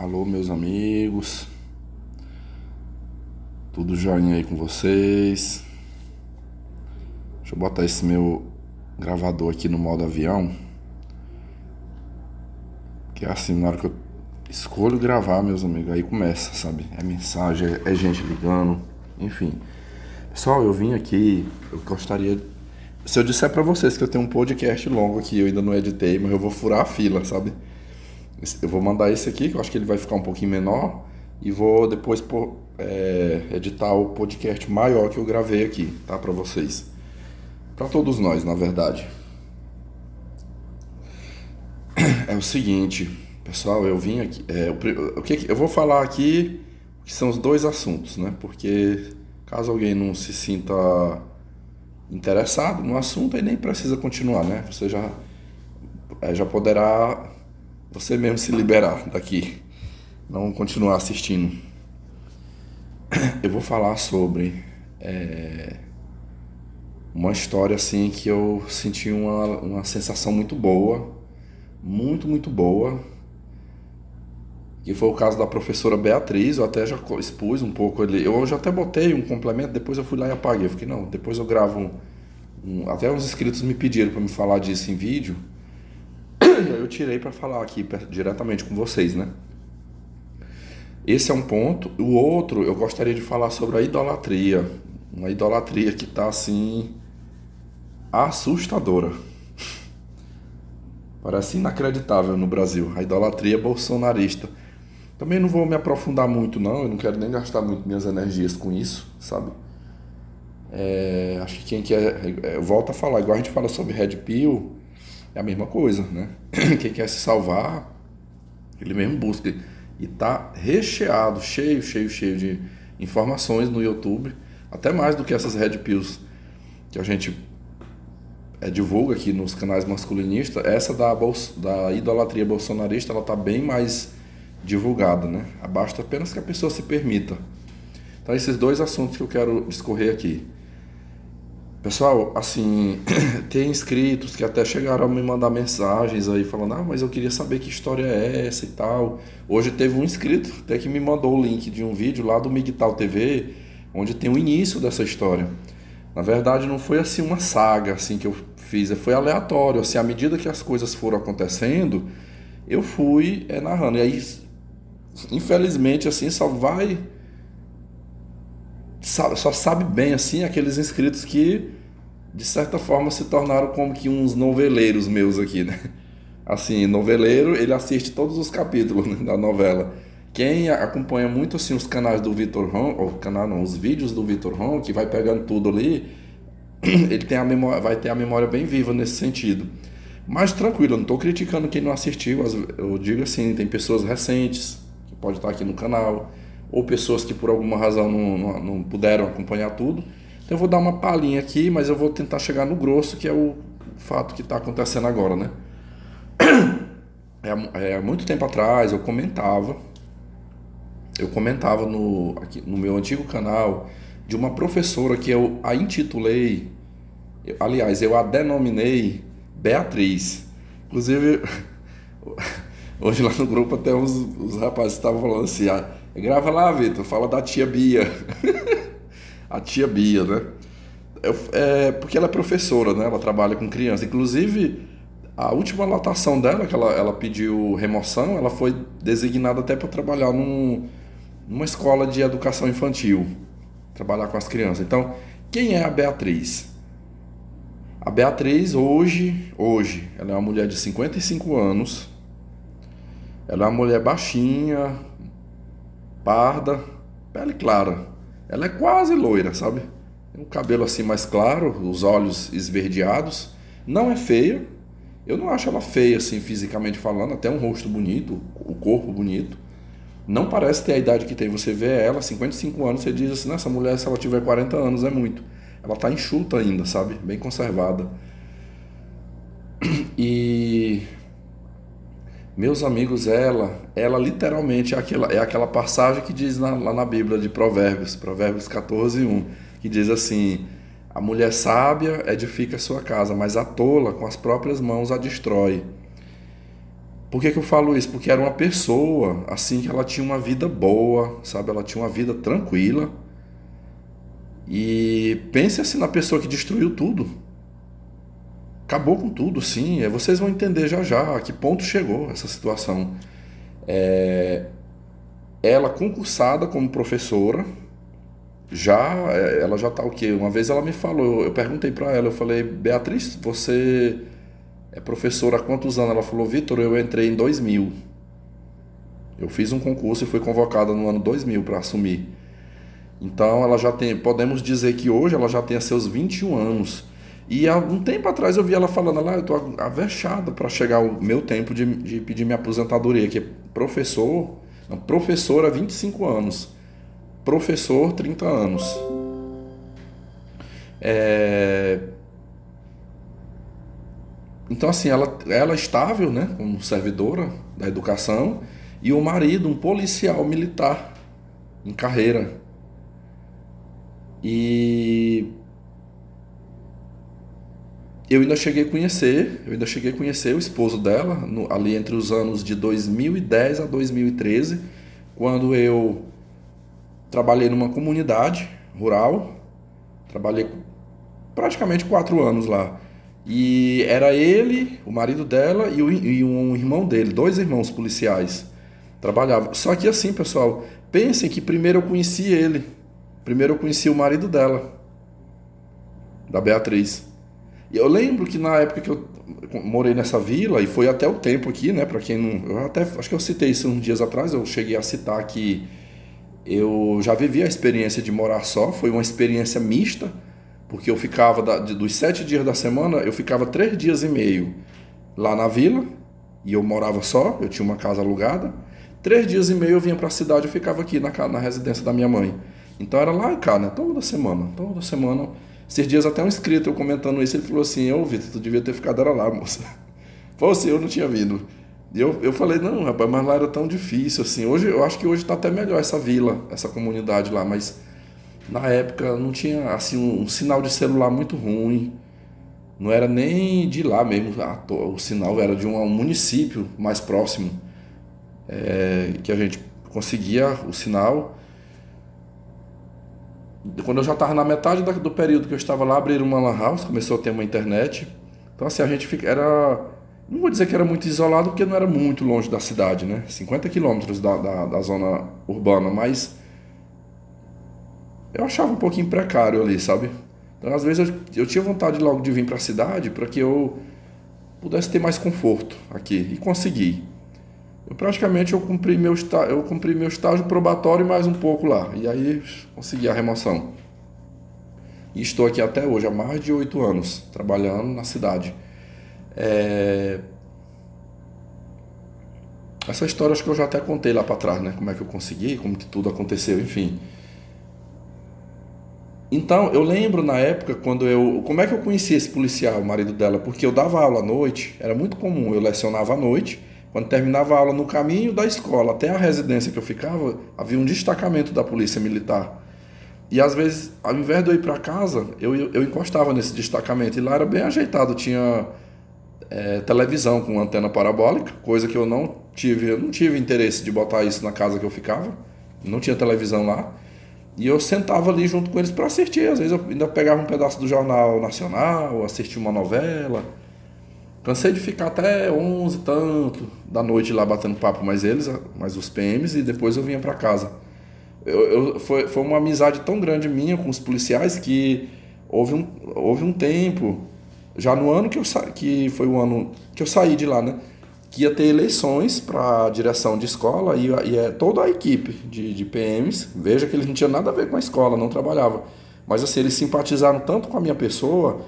Alô, meus amigos, tudo joinha aí com vocês? Deixa eu botar esse meu gravador aqui no modo avião, que é assim, na hora que eu escolho gravar, meus amigos, aí começa, sabe? É mensagem, é gente ligando, enfim. Pessoal, eu vim aqui, eu gostaria... Se eu disser pra vocês que eu tenho um podcast longo aqui, eu ainda não editei, mas eu vou furar a fila, sabe? Eu vou mandar esse aqui, que eu acho que ele vai ficar um pouquinho menor, e vou depois editar o podcast maior que eu gravei aqui, tá? Pra vocês. Pra todos nós, na verdade. É o seguinte, pessoal, eu vim aqui... eu vou falar aqui que são os dois assuntos, né? Porque caso alguém não se sinta interessado no assunto, aí nem precisa continuar, né? Você já poderá você mesmo se liberar daqui, não continuar assistindo. Eu vou falar sobre uma história assim que eu senti uma sensação muito boa, muito boa, que foi o caso da professora Beatriz. Eu até já expus um pouco ali, eu já até botei um complemento, depois eu fui lá e apaguei. Eu fiquei, não, depois eu gravo até uns inscritos me pediram para me falar disso em vídeo, e aí eu tirei para falar aqui diretamente com vocês, né? Esse é um ponto. O outro, eu gostaria de falar sobre a idolatria. Uma idolatria que tá assim assustadora. Parece inacreditável no Brasil. A idolatria bolsonarista. Também não vou me aprofundar muito não, eu não quero nem gastar muito minhas energias com isso, sabe? Acho que quem quer, volta a falar, igual a gente fala sobre Red Pill, é a mesma coisa, né? Quem quer se salvar, ele mesmo busca. E tá recheado, cheio de informações no YouTube, até mais do que essas Red Pills que a gente divulga aqui nos canais masculinistas. Essa da idolatria bolsonarista, ela tá bem mais divulgada, né? Basta apenas que a pessoa se permita. Então, esses dois assuntos que eu quero discorrer aqui. Pessoal, assim, tem inscritos que até chegaram a me mandar mensagens aí falando, mas eu queria saber que história é essa e tal. Hoje teve um inscrito até que me mandou o link de um vídeo lá do Migtal TV, onde tem o início dessa história. Na verdade, não foi assim uma saga assim que eu fiz, foi aleatório. Assim, à medida que as coisas foram acontecendo, eu fui narrando. E aí, infelizmente, assim, só sabe bem assim aqueles inscritos que de certa forma se tornaram como que uns noveleiros meus aqui, né? Assim, noveleiro, ele assiste todos os capítulos, né, da novela. Quem acompanha muito assim os canais do Vitor Ron, ou canal não, os vídeos do Vitor Ron, que vai pegando tudo ali, ele tem vai ter a memória bem viva nesse sentido. Mas tranquilo, eu não estou criticando quem não assistiu. Eu digo assim, tem pessoas recentes que pode estar aqui no canal, ou pessoas que por alguma razão não puderam acompanhar tudo. Então eu vou dar uma palhinha aqui, mas eu vou tentar chegar no grosso, que é o fato que está acontecendo agora, né? Muito tempo atrás eu comentava aqui no meu antigo canal de uma professora que eu a intitulei, aliás, eu a denominei Beatriz. Inclusive, hoje lá no grupo até os rapazes estavam falando assim, grava lá, Vitor, fala da tia Bia. A tia Bia, né? Porque ela é professora, né? Ela trabalha com criança. Inclusive, a última lotação dela, que ela pediu remoção, ela foi designada até para trabalhar numa escola de educação infantil, trabalhar com as crianças. Então, quem é a Beatriz? A Beatriz hoje, ela é uma mulher de 55 anos, ela é uma mulher baixinha, parda, pele clara. Ela é quase loira, sabe? Tem um cabelo assim mais claro, os olhos esverdeados. Não é feia. Eu não acho ela feia assim fisicamente falando, até um rosto bonito, o corpo bonito. Não parece ter a idade que tem. Você vê ela, 55 anos, você diz assim, essa mulher, se ela tiver 40 anos, é muito. Ela tá enxuta ainda, sabe? Bem conservada. E... meus amigos, ela literalmente é aquela passagem que diz lá na Bíblia de Provérbios 14:1, que diz assim, a mulher sábia edifica a sua casa, mas a tola com as próprias mãos a destrói. Por que que eu falo isso? Porque era uma pessoa, assim, que ela tinha uma vida boa, sabe? Ela tinha uma vida tranquila. E pense assim na pessoa que destruiu tudo. Acabou com tudo, sim. Vocês vão entender já já a que ponto chegou essa situação. Ela concursada como professora, ela já tá o quê? Uma vez ela me falou, eu perguntei para ela, eu falei, Beatriz, você é professora há quantos anos? Ela falou, Vitor, eu entrei em 2000. Eu fiz um concurso e fui convocada no ano 2000 para assumir. Então ela já tem, podemos dizer que hoje ela já tem seus 21 anos. E há um tempo atrás eu vi ela falando lá, eu tô avexada para chegar o meu tempo de pedir minha aposentadoria, que é professor, não, professora 25 anos, professor 30 anos. Então assim, ela é estável, né, como servidora da educação, e o marido, um policial militar em carreira. E eu ainda cheguei a conhecer o esposo dela, ali entre os anos de 2010 a 2013, quando eu trabalhei numa comunidade rural, trabalhei praticamente 4 anos lá. E era ele, o marido dela e um irmão dele, dois irmãos policiais, trabalhavam. Só que assim, pessoal, pensem que primeiro eu conheci ele, primeiro eu conheci o marido dela, da Beatriz. E eu lembro que na época que eu morei nessa vila, e foi até o tempo aqui, né, para quem não, eu até acho que eu citei isso uns dias atrás, eu cheguei a citar que eu já vivi a experiência de morar só, foi uma experiência mista, porque eu ficava dos 7 dias da semana, eu ficava 3 dias e meio lá na vila, e eu morava só, eu tinha uma casa alugada. 3 dias e meio eu vinha para a cidade e ficava aqui na residência da minha mãe. Então era lá e cá, né? Toda semana, toda semana. Esses dias até um inscrito eu comentando isso, ele falou assim, ô Vitor, tu devia ter ficado era lá, moça. Falou assim, eu não tinha vindo. E eu falei, não, rapaz, mas lá era tão difícil, assim. Hoje, eu acho que hoje tá até melhor essa vila, essa comunidade lá, mas na época não tinha, assim, um sinal de celular muito ruim. Não era nem de lá mesmo, o sinal era de um município mais próximo, que a gente conseguia o sinal. Quando eu já estava na metade do período que eu estava lá, abriram uma lan house, começou a ter uma internet. Então assim, a gente não vou dizer que era muito isolado, porque não era muito longe da cidade, né? 50 quilômetros da zona urbana, mas eu achava um pouquinho precário ali, sabe? Então às vezes eu tinha vontade logo de vir para a cidade para que eu pudesse ter mais conforto aqui, e consegui. Eu cumpri meu estágio probatório e mais um pouco lá. E aí consegui a remoção. E estou aqui até hoje, há mais de 8 anos, trabalhando na cidade. Essa história acho que eu já até contei lá para trás, né? Como é que eu consegui, como que tudo aconteceu, enfim. Então, eu lembro na época como é que eu conheci esse policial, o marido dela? Porque eu dava aula à noite, era muito comum, eu lecionava à noite. Quando terminava a aula, no caminho da escola até a residência que eu ficava, havia um destacamento da polícia militar. E às vezes, ao invés de eu ir para casa, eu encostava nesse destacamento. E lá era bem ajeitado, tinha televisão com antena parabólica, coisa que eu não tive interesse de botar isso na casa que eu ficava. Não tinha televisão lá. E eu sentava ali junto com eles para assistir. Às vezes eu ainda pegava um pedaço do Jornal Nacional, assistia uma novela. Cansei de ficar até 11 e tanto da noite lá batendo papo mais os PMs, e depois eu vinha para casa. Foi uma amizade tão grande minha com os policiais que houve um tempo, já no ano que foi o ano que eu saí de lá, né? Que ia ter eleições para direção de escola e toda a equipe de PMs, veja que eles não tinham nada a ver com a escola, não trabalhava. Mas assim, eles simpatizaram tanto com a minha pessoa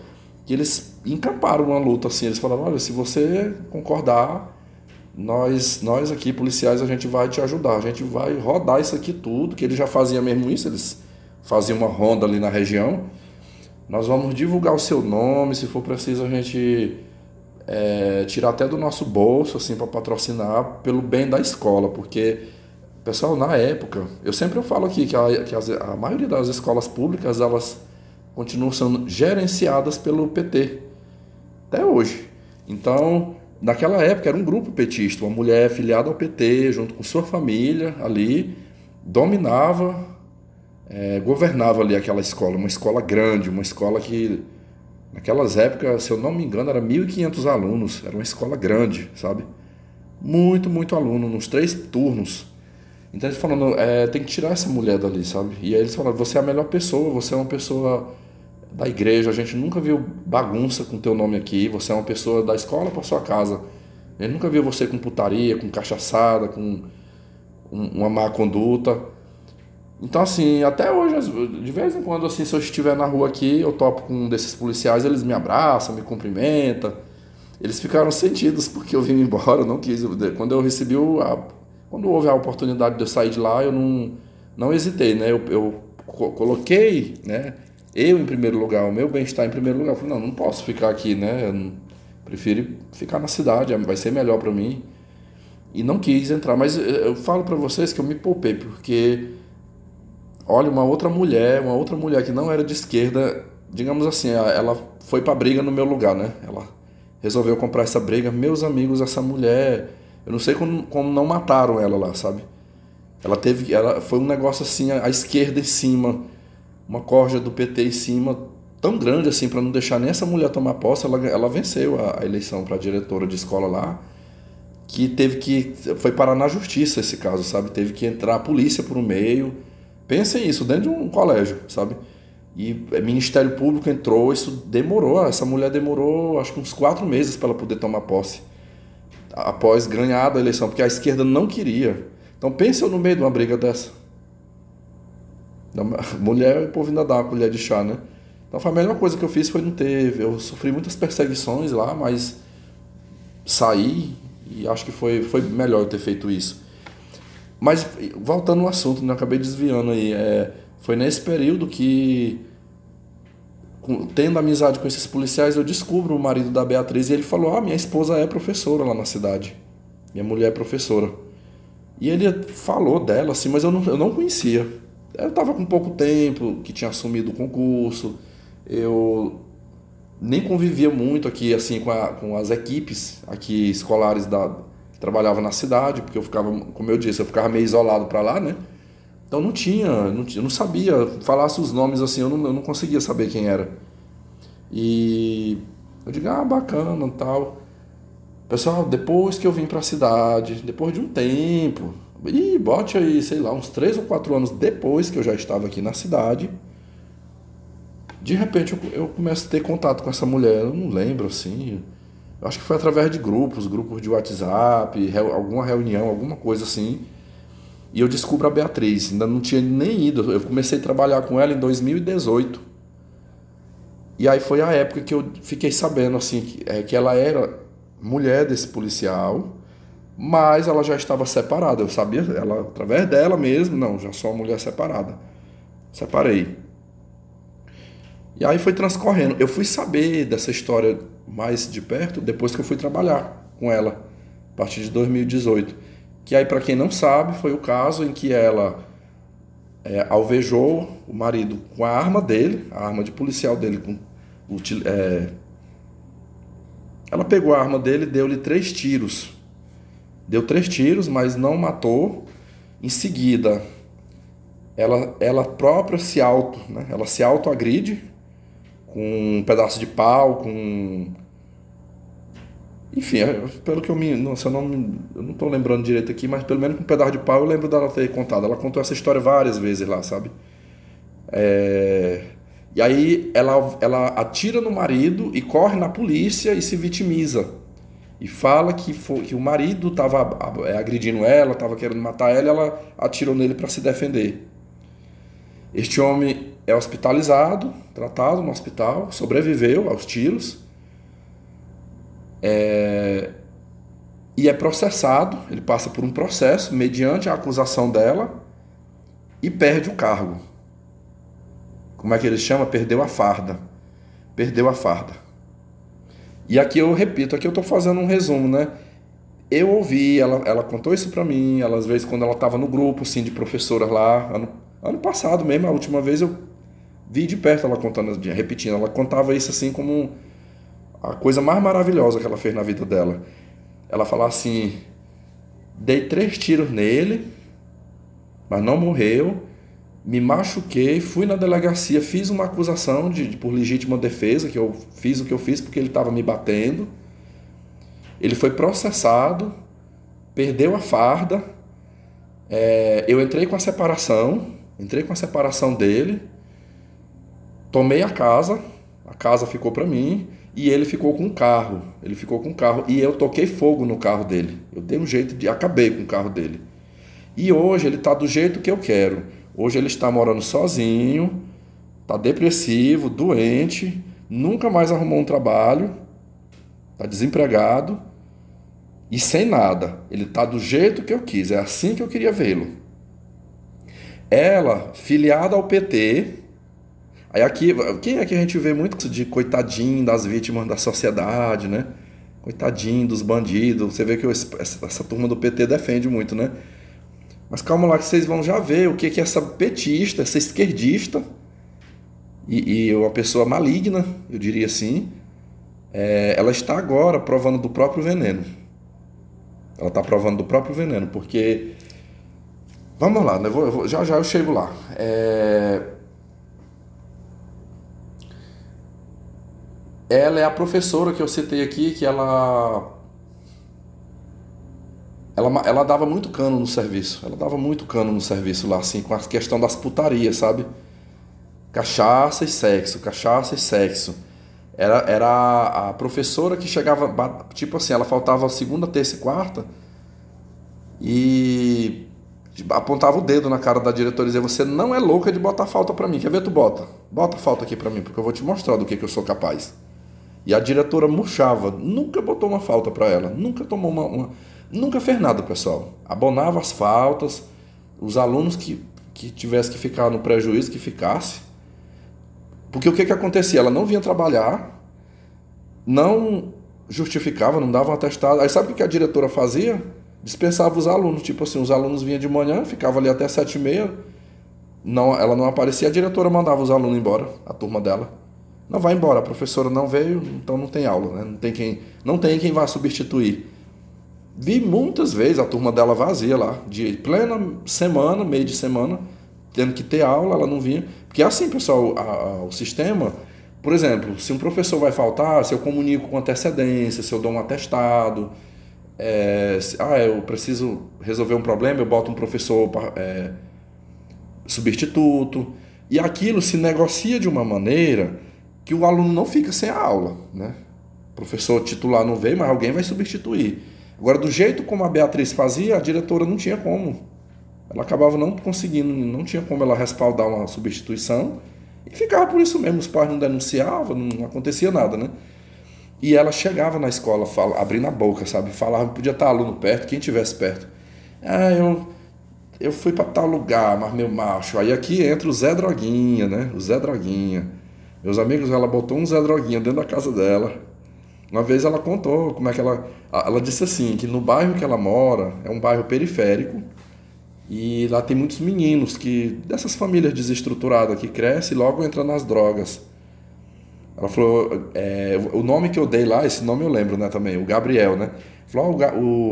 que eles encamparam uma luta assim, eles falaram, olha, se você concordar, nós aqui, policiais, a gente vai te ajudar, a gente vai rodar isso aqui tudo, que eles já faziam mesmo isso, eles faziam uma ronda ali na região, nós vamos divulgar o seu nome, se for preciso a gente tirar até do nosso bolso, assim, para patrocinar pelo bem da escola, porque, pessoal, na época, eu falo aqui que a maioria das escolas públicas, elas continuam sendo gerenciadas pelo PT, até hoje. Então, naquela época era um grupo petista, uma mulher filiada ao PT, junto com sua família ali, dominava, governava ali aquela escola, uma escola grande, uma escola que naquelas épocas, se eu não me engano, era 1.500 alunos, era uma escola grande, sabe? Muito, muito aluno, nos 3 turnos. Então eles falando, tem que tirar essa mulher dali, sabe? E aí eles falaram, você é a melhor pessoa, você é uma pessoa da igreja, a gente nunca viu bagunça com teu nome aqui, você é uma pessoa da escola para sua casa. A gente nunca viu você com putaria, com cachaçada, com uma má conduta. Então assim, até hoje, de vez em quando, assim, se eu estiver na rua aqui, eu topo com um desses policiais, eles me abraçam, me cumprimentam. Eles ficaram sentidos porque eu vim embora, eu não quis. Quando eu recebi quando houve a oportunidade de eu sair de lá, eu não hesitei, né? Eu coloquei, né? Eu em primeiro lugar, o meu bem-estar em primeiro lugar. Eu falei, não posso ficar aqui, né? Prefiro ficar na cidade, vai ser melhor para mim. E não quis entrar, mas eu falo para vocês que eu me poupei, porque, olha, uma outra mulher que não era de esquerda, digamos assim, ela foi pra briga no meu lugar, né? Ela resolveu comprar essa briga. Meus amigos, essa mulher, eu não sei como não mataram ela lá, sabe? Foi um negócio assim, a esquerda em cima, uma corja do PT em cima, tão grande assim, para não deixar nem essa mulher tomar posse. Ela venceu a eleição para diretora de escola lá, foi parar na justiça esse caso, sabe? Teve que entrar a polícia por um meio. Pensem isso, dentro de um colégio, sabe? E o Ministério Público entrou, essa mulher demorou acho que uns 4 meses para ela poder tomar posse, após ganhar a eleição, porque a esquerda não queria. Então pensa eu no meio de uma briga dessa. Mulher, o povo ainda dá uma colher de chá, né? Então a melhor coisa que eu fiz foi não ter. Eu sofri muitas perseguições lá, mas saí e acho que foi melhor eu ter feito isso. Mas voltando ao assunto, né? Eu acabei desviando aí. Foi nesse período que, tendo amizade com esses policiais, eu descubro o marido da Beatriz e ele falou, minha esposa é professora lá na cidade. Minha mulher é professora. E ele falou dela, assim, mas eu não conhecia. Eu estava com pouco tempo, que tinha assumido o concurso, eu nem convivia muito aqui, assim, com as equipes aqui escolares que trabalhavam na cidade, porque eu ficava, como eu disse, eu ficava meio isolado para lá, né? Então eu não sabia, falasse os nomes assim, eu não conseguia saber quem era. E eu digo, bacana e tal. Pessoal, depois que eu vim para a cidade, depois de um tempo, bote aí, sei lá, uns 3 ou 4 anos depois que eu já estava aqui na cidade, de repente eu começo a ter contato com essa mulher, eu não lembro assim, eu acho que foi através de grupos de WhatsApp, alguma reunião, alguma coisa assim. E eu descubro a Beatriz, ainda não tinha nem ido, eu comecei a trabalhar com ela em 2018. E aí foi a época que eu fiquei sabendo assim, que ela era mulher desse policial, mas ela já estava separada. Eu sabia, ela através dela mesmo, não, já sou uma mulher separada. Separei. E aí foi transcorrendo. Eu fui saber dessa história mais de perto depois que eu fui trabalhar com ela, a partir de 2018. Que aí, para quem não sabe, foi o caso em que ela alvejou o marido com a arma dele, a arma de policial dele. Ela pegou a arma dele e deu-lhe 3 tiros. Deu 3 tiros, mas não matou. Em seguida, ela própria ela se autoagride com um pedaço de pau, enfim, pelo que eu não estou lembrando direito aqui, mas pelo menos com um pedaço de pau eu lembro dela ter contado. Ela contou essa história várias vezes lá, sabe? E aí ela atira no marido e corre na polícia e se vitimiza. E fala que o marido estava agredindo ela, estava querendo matar ela e ela atirou nele para se defender. Este homem é hospitalizado, tratado no hospital, sobreviveu aos tiros. E é processado, ele passa por um processo mediante a acusação dela e perde o cargo. Como é que ele chama? Perdeu a farda. Perdeu a farda. E aqui eu repito, aqui eu estou fazendo um resumo, né? Eu ouvi, ela contou isso para mim, às vezes quando ela estava no grupo, assim, de professoras lá, ano passado mesmo, a última vez eu vi de perto ela contando, repetindo, ela contava isso assim como a coisa mais maravilhosa que ela fez na vida dela. ela falava assim: dei 3 tiros nele, mas não morreu. Me machuquei, fui na delegacia, fiz uma acusação por legítima defesa, que eu fiz o que eu fiz porque ele estava me batendo. Ele foi processado, perdeu a farda. Eu entrei com a separação dele, tomei a casa ficou para mim, e ele ficou com o carro. E eu toquei fogo no carro dele. Eu dei um jeito de acabei com o carro dele. E hoje ele está do jeito que eu quero. Hoje ele está morando sozinho, está depressivo, doente, nunca mais arrumou um trabalho, está desempregado e sem nada. Ele está do jeito que eu quis, é assim que eu queria vê-lo. Ela, filiada ao PT. Aí aqui, quem é que a gente vê muito de coitadinho das vítimas da sociedade, né? Coitadinho dos bandidos. Você vê que essa turma do PT defende muito, né? Mas calma lá que vocês vão já ver o que é essa petista, essa esquerdista e uma pessoa maligna, eu diria assim. Ela está agora provando do próprio veneno. Ela está provando do próprio veneno, porque... Vamos lá, né? Já eu chego lá. Ela é a professora que eu citei aqui, que ela dava muito cano no serviço. Ela dava muito cano no serviço lá, assim, com a questão das putarias, sabe? Cachaça e sexo, cachaça e sexo. Era a professora que chegava, tipo assim, ela faltava segunda, terça e quarta e apontava o dedo na cara da diretora e dizia: você não é louca de botar falta pra mim. Quer ver? Tu bota a falta aqui pra mim, porque eu vou te mostrar do que eu sou capaz. E a diretora murchava, nunca botou uma falta pra ela, nunca tomou nunca fez nada, pessoal. Abonava as faltas, os alunos que tivesse que ficar no prejuízo, que ficasse. Porque o que acontecia? Ela não vinha trabalhar, não justificava, não dava um atestado. Aí sabe o que a diretora fazia? Dispensava os alunos. Tipo assim, os alunos vinham de manhã, ficavam ali até 7h30. Não, ela não aparecia, a diretora mandava os alunos embora, a turma dela. Não, vai embora, a professora não veio, então não tem aula, né? Não tem quem vá substituir. Vi muitas vezes a turma dela vazia lá, de plena semana, meio de semana, tendo que ter aula, ela não vinha. Porque é assim, pessoal, o sistema, por exemplo, se um professor vai faltar, se eu comunico com antecedência, se eu dou um atestado, eu preciso resolver um problema, eu boto um professor substituto, e aquilo se negocia de uma maneira que o aluno não fica sem a aula, né? O professor titular não veio, mas alguém vai substituir. Agora, do jeito como a Beatriz fazia, a diretora não tinha como. Ela acabava não conseguindo, não tinha como ela respaldar uma substituição e ficava por isso mesmo. Os pais não denunciavam, não acontecia nada, né? E ela chegava na escola, abrindo a boca, sabe? Falava, podia estar aluno perto, quem estivesse perto. Eu fui para tal lugar, mas meu macho. Aí aqui entra o Zé Droguinha, né? O Zé Droguinha. Meus amigos, ela botou um Zé Droguinha dentro da casa dela. Uma vez ela contou como é que ela disse assim, que no bairro que ela mora, é um bairro periférico, e lá tem muitos meninos dessas famílias desestruturadas que crescem e logo entram nas drogas. Ela falou, o nome que eu dei lá, esse nome eu lembro, né, também, o Gabriel, né? Falou,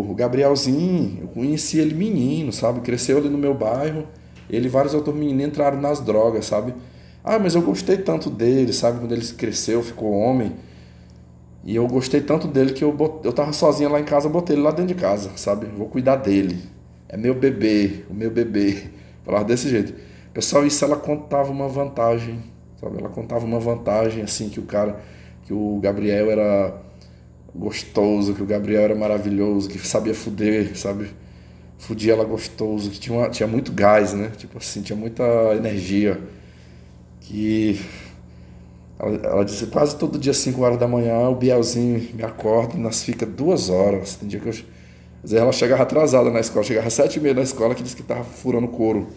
o Gabrielzinho, eu conheci ele menino, sabe? Cresceu ali no meu bairro, ele e vários outros meninos entraram nas drogas, sabe? Mas eu gostei tanto dele, sabe? Quando ele cresceu, ficou homem. E eu gostei tanto dele que eu tava sozinha lá em casa, botei ele lá dentro de casa, sabe? Vou cuidar dele. É meu bebê, o meu bebê. Falava desse jeito. Pessoal, isso ela contava uma vantagem, sabe? Ela contava uma vantagem, assim, que o Gabriel era gostoso, que o Gabriel era maravilhoso, que sabia fuder, sabe? Fudia ela gostoso, que tinha muito gás, né? Tipo assim, tinha muita energia. Que... Ela disse, quase todo dia, 5 horas da manhã, o Bielzinho me acorda e nós fica 2 horas. Tem dia que às vezes ela chegava atrasada na escola, chegava às 7h30 na escola, que disse que tava furando couro.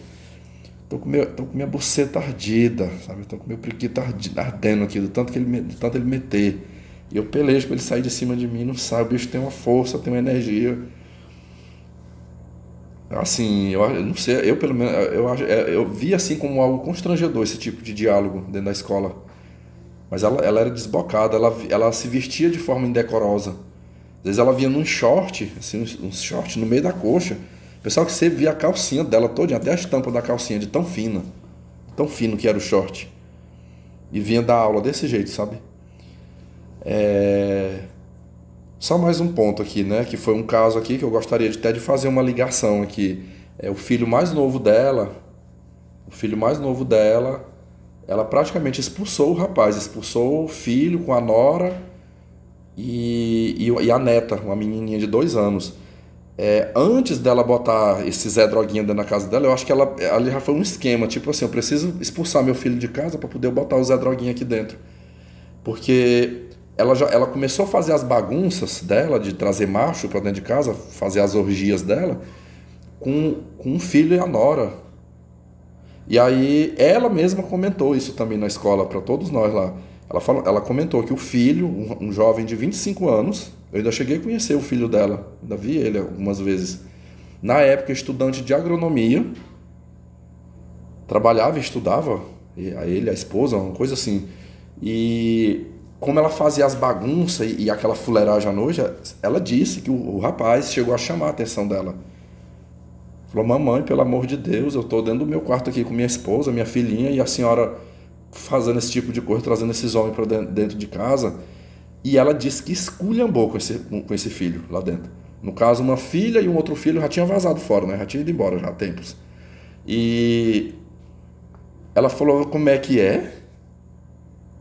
Tô com minha buceta ardida, sabe? Tô com meu priquito ardendo aqui, do tanto ele meter. E eu pelejo pra ele sair de cima de mim, não sai. O bicho tem uma força, tem uma energia. Assim, eu não sei, eu pelo menos, eu vi assim como algo constrangedor esse tipo de diálogo dentro da escola. Mas ela era desbocada, ela se vestia de forma indecorosa, vezes ela vinha num short, assim, um short no meio da coxa. Pessoal, que você via a calcinha dela toda, até a estampa da calcinha, de tão fino que era o short. E vinha dar aula desse jeito, sabe? Só mais um ponto aqui, né? Que foi um caso aqui que eu gostaria até de fazer uma ligação aqui. O filho mais novo dela, ela praticamente expulsou o rapaz, expulsou o filho com a nora e a neta, uma menininha de 2 anos. Antes dela botar esse Zé Droguinha dentro da casa dela, eu acho que ali já foi um esquema, tipo assim, eu preciso expulsar meu filho de casa para poder botar o Zé Droguinha aqui dentro. Porque ela começou a fazer as bagunças dela, de trazer macho para dentro de casa, fazer as orgias dela, com um filho e a nora. E aí ela mesma comentou isso também na escola, para todos nós lá. Ela comentou que o filho, um jovem de 25 anos, eu ainda cheguei a conhecer o filho dela, ainda vi ele algumas vezes. Na época, estudante de agronomia, trabalhava e estudava, a esposa, uma coisa assim. E como ela fazia as bagunças e aquela fuleiragem à noite, ela disse que o rapaz chegou a chamar a atenção dela. Falou: mamãe, pelo amor de Deus, eu estou dentro do meu quarto aqui com minha esposa, minha filhinha, e a senhora fazendo esse tipo de coisa, trazendo esses homens para dentro de casa. E ela disse que esculhambou com esse filho lá dentro. No caso, uma filha e um outro filho já tinha vazado fora, né? Já tinha ido embora já há tempos. E ela falou: como é que é?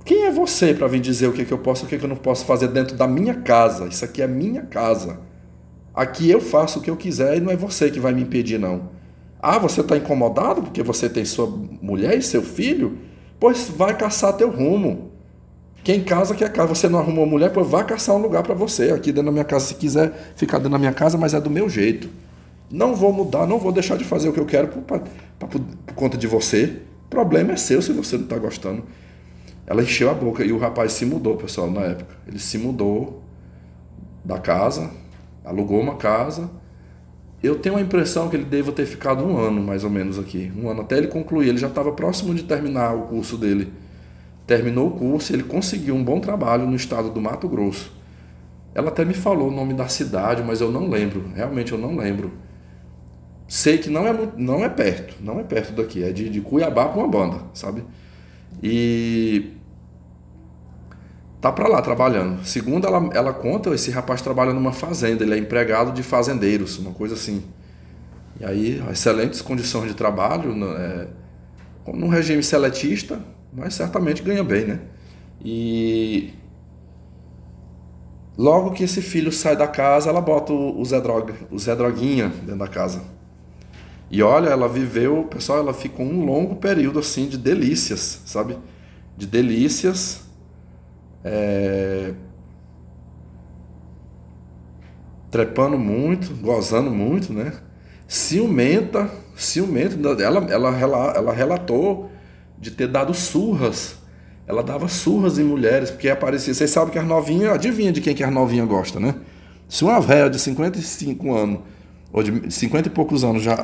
Quem é você para vir dizer o que eu posso e o que eu não posso fazer dentro da minha casa? Isso aqui é minha casa. Aqui eu faço o que eu quiser e não é você que vai me impedir, não. Ah, você está incomodado porque você tem sua mulher e seu filho? Pois vai caçar teu rumo. Quem casa quer casa. Você não arrumou mulher, pois vai caçar um lugar para você. Aqui dentro da minha casa, se quiser ficar dentro da minha casa, mas é do meu jeito. Não vou mudar, não vou deixar de fazer o que eu quero por conta de você. O problema é seu se você não está gostando. Ela encheu a boca e o rapaz se mudou, pessoal, na época. Ele se mudou da casa, alugou uma casa. Eu tenho a impressão que ele deva ter ficado 1 ano, mais ou menos, aqui. 1 ano até ele concluir. Ele já estava próximo de terminar o curso dele. Terminou o curso e ele conseguiu um bom trabalho no estado do Mato Grosso. Ela até me falou o nome da cidade, mas eu não lembro. Realmente eu não lembro. Sei que não é perto daqui. É de Cuiabá para uma banda, sabe? E tá pra lá trabalhando. Segundo ela conta, esse rapaz trabalha numa fazenda, ele é empregado de fazendeiros, uma coisa assim. E aí, excelentes condições de trabalho, num regime seletista, mas certamente ganha bem, né? E logo que esse filho sai da casa, ela bota o Zé Droguinha dentro da casa. E olha, ela viveu, pessoal, ela ficou um longo período assim de delícias, sabe? De delícias. Trepando muito, gozando muito, né? Ciumenta. Ela relatou de ter dado surras. Ela dava surras em mulheres, porque aparecia. Vocês sabem que as novinhas, adivinha de quem que as novinhas gostam, né? Se uma velha de 55 anos, ou de 50 e poucos anos já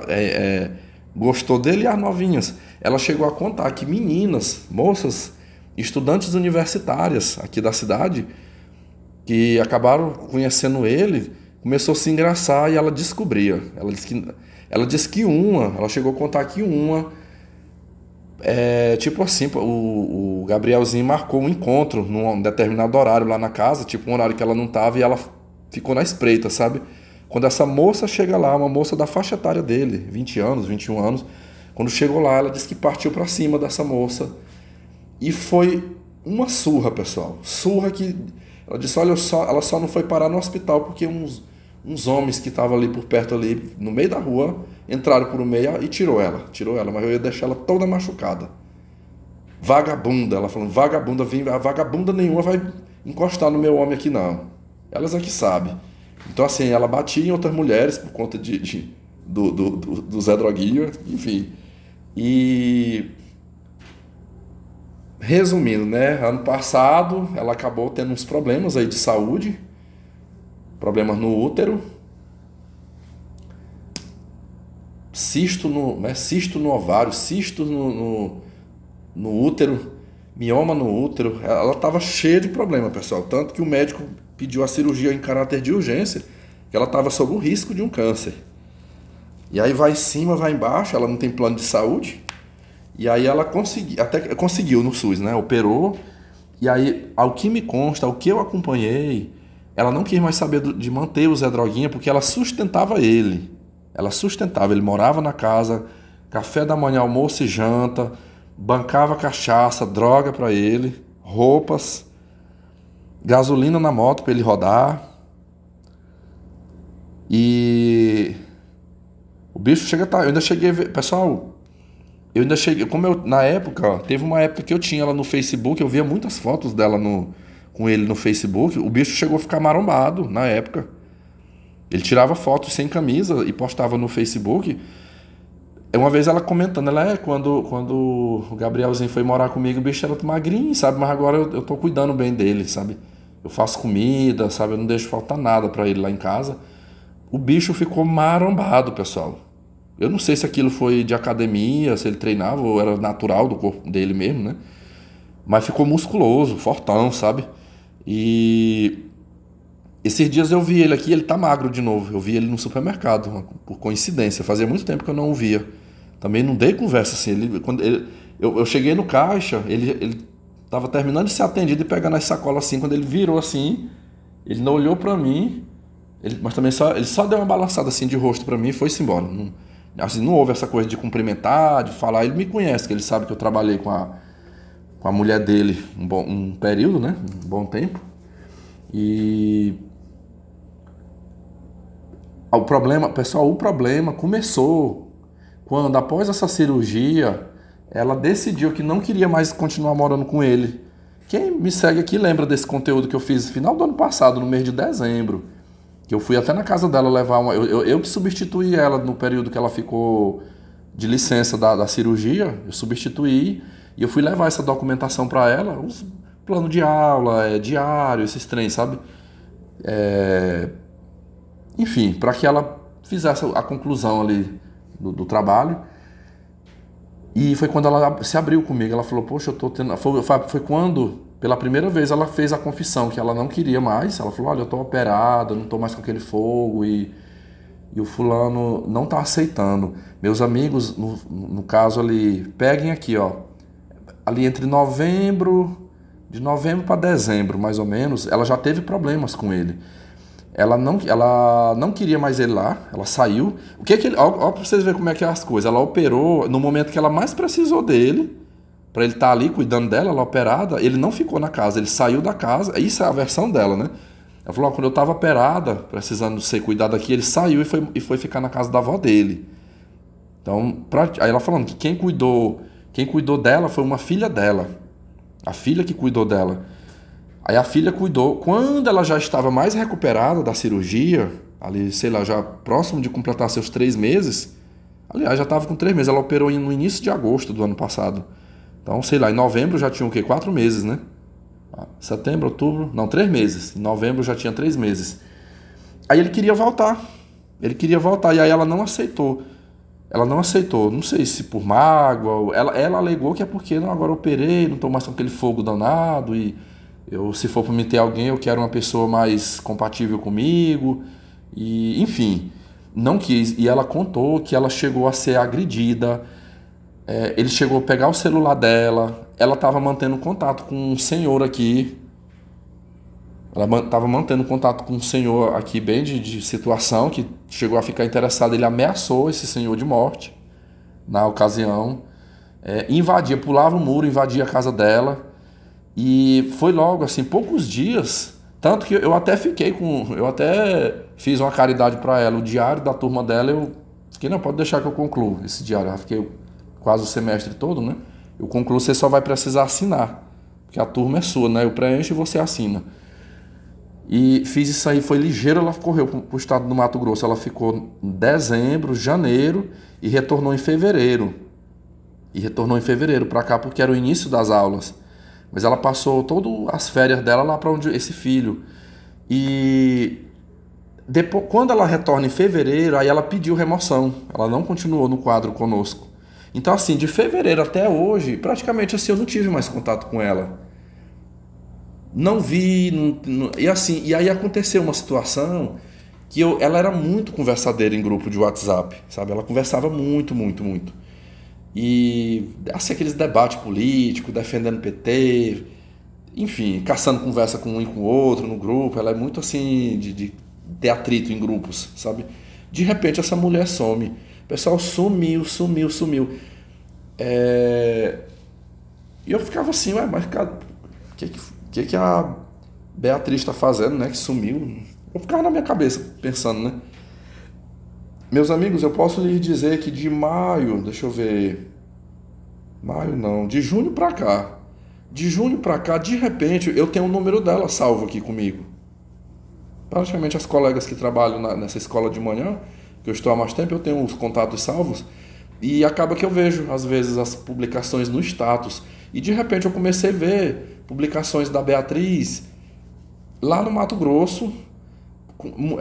gostou dele, e as novinhas. Ela chegou a contar que meninas, moças, estudantes universitárias aqui da cidade, que acabaram conhecendo ele, começou a se engraçar e ela descobria. Ela disse que ela chegou a contar que tipo assim, o Gabrielzinho marcou um encontro num determinado horário lá na casa, tipo um horário que ela não estava, e ela ficou na espreita, sabe? Quando essa moça chega lá, uma moça da faixa etária dele, 20 anos, 21 anos, quando chegou lá, ela disse que partiu para cima dessa moça. E foi uma surra, pessoal. Surra que... Ela disse, olha, ela só não foi parar no hospital porque uns homens que estavam ali por perto, ali no meio da rua, entraram por um meio e tirou ela, mas eu ia deixar ela toda machucada. Vagabunda, ela falando, vagabunda nenhuma vai encostar no meu homem aqui não. Elas é que sabem. Então assim, ela batia em outras mulheres por conta do Zé Droguinha, enfim. E resumindo, né, ano passado ela acabou tendo uns problemas aí de saúde, problemas no útero, cisto no ovário, cisto no útero, mioma no útero. Ela estava cheia de problema, pessoal, tanto que o médico pediu a cirurgia em caráter de urgência, que ela estava sob o risco de um câncer. E aí vai em cima, vai embaixo, ela não tem plano de saúde. E aí ela conseguiu no SUS, né? Operou. E aí, ao que me consta, ao que eu acompanhei, ela não quis mais saber de manter o Zé Droguinha, porque ela sustentava ele. Ela sustentava, ele morava na casa, café da manhã, almoço e janta, bancava cachaça, droga para ele, roupas, gasolina na moto para ele rodar. E o bicho chega a estar... Eu ainda cheguei a ver... Pessoal, eu ainda cheguei... na época, teve uma época que eu tinha ela no Facebook, eu via muitas fotos dela com ele no Facebook. O bicho chegou a ficar marombado na época. Ele tirava fotos sem camisa e postava no Facebook. Uma vez ela comentando, quando o Gabrielzinho foi morar comigo, o bicho era magrinho, sabe? Mas agora eu tô cuidando bem dele, sabe? Eu faço comida, sabe? Eu não deixo faltar nada pra ele lá em casa. O bicho ficou marombado, pessoal. Eu não sei se aquilo foi de academia, se ele treinava ou era natural do corpo dele mesmo, né? Mas ficou musculoso, fortão, sabe? E esses dias eu vi ele aqui, ele tá magro de novo. Eu vi ele no supermercado, por coincidência. Fazia muito tempo que eu não o via. Também não dei conversa assim. Eu cheguei no caixa, ele tava terminando de ser atendido e pegando as sacolas assim. Quando ele virou assim, ele não olhou pra mim, mas também ele só deu uma balançada assim de rosto pra mim e foi-se embora. Não houve essa coisa de cumprimentar, de falar. Ele me conhece, que ele sabe que eu trabalhei com a mulher dele um período, né? Um bom tempo. E o problema começou quando, após essa cirurgia, ela decidiu que não queria mais continuar morando com ele. Quem me segue aqui lembra desse conteúdo que eu fiz no final do ano passado, no mês de dezembro. Que eu fui até na casa dela levar eu que substituí ela no período que ela ficou de licença da cirurgia. Eu substituí e eu fui levar essa documentação para ela, os plano de aula, diário, esses trens, sabe? Enfim, para que ela fizesse a conclusão ali do trabalho. E foi quando ela se abriu comigo. Ela falou, poxa, eu tô tendo... Foi quando, pela primeira vez, ela fez a confissão que ela não queria mais. Ela falou, olha, eu tô operada, não tô mais com aquele fogo e o fulano não tá aceitando. Meus amigos, no caso ali, peguem aqui, ó. Ali entre de novembro para dezembro, mais ou menos, ela já teve problemas com ele. Ela não queria mais ele lá, ela saiu. Ó, pra vocês verem como é que é as coisas. Ela operou no momento que ela mais precisou dele, para ele estar ali cuidando dela, ela operada. Ele não ficou na casa, ele saiu da casa. Isso é a versão dela, né? Ela falou, ó, quando eu estava operada, precisando ser cuidado aqui, ele saiu e foi ficar na casa da avó dele. Então, aí ela falando que quem cuidou dela foi uma filha dela. A filha que cuidou dela. Aí a filha cuidou. Quando ela já estava mais recuperada da cirurgia, ali, sei lá, já próximo de completar seus 3 meses, aliás, já estava com 3 meses, ela operou no início de agosto do ano passado. Então, sei lá, em novembro já tinha o quê? 4 meses, né? Setembro, outubro... Não, 3 meses. Em novembro já tinha 3 meses. Aí ele queria voltar. E aí ela não aceitou. Não sei se por mágoa. Ela alegou que é porque, não, agora eu operei, não estou mais com aquele fogo danado e se for para me ter alguém, eu quero uma pessoa mais compatível comigo. E, enfim, não quis. E ela contou que ela chegou a ser agredida. Ele chegou a pegar o celular dela. Ela estava mantendo contato com um senhor aqui. Ela estava mantendo contato com um senhor aqui bem de situação, que chegou a ficar interessado. Ele ameaçou esse senhor de morte na ocasião. Pulava o muro, invadia a casa dela. E foi logo, assim, poucos dias. Tanto que eu até fiz uma caridade para ela. O diário da turma dela, eu fiquei, não, pode deixar que eu concluo esse diário. Eu fiquei quase o semestre todo, né? Eu concluo, você só vai precisar assinar. Porque a turma é sua, né? Eu preencho e você assina. E fiz isso aí, foi ligeiro, ela correu para o estado do Mato Grosso. Ela ficou em dezembro, janeiro e retornou em fevereiro. Para cá porque era o início das aulas. Mas ela passou todas as férias dela lá para onde esse filho. E depois, quando ela retorna em fevereiro, aí ela pediu remoção. Ela não continuou no quadro conosco. Então, assim, de fevereiro até hoje, praticamente assim, eu não tive mais contato com ela. Não vi, e assim, e aí aconteceu uma situação que ela era muito conversadeira em grupo de WhatsApp, sabe? Ela conversava muito, muito, muito. E assim, aqueles debates políticos, defendendo PT, enfim, caçando conversa com um e com o outro no grupo. Ela é muito assim, de ter atrito em grupos, sabe? De repente essa mulher some. O pessoal sumiu, sumiu, sumiu. E eu ficava assim, ué, mas cara, o que a Beatriz está fazendo, né? Que sumiu. Eu ficava na minha cabeça pensando, né? Meus amigos, eu posso lhes dizer que de maio, deixa eu ver, maio não, de junho pra cá, de repente, eu tenho o número dela salvo aqui comigo. Praticamente as colegas que trabalham nessa escola de manhã, que eu estou há mais tempo, eu tenho os contatos salvos, e acaba que eu vejo, às vezes, as publicações no status. E de repente eu comecei a ver publicações da Beatriz lá no Mato Grosso,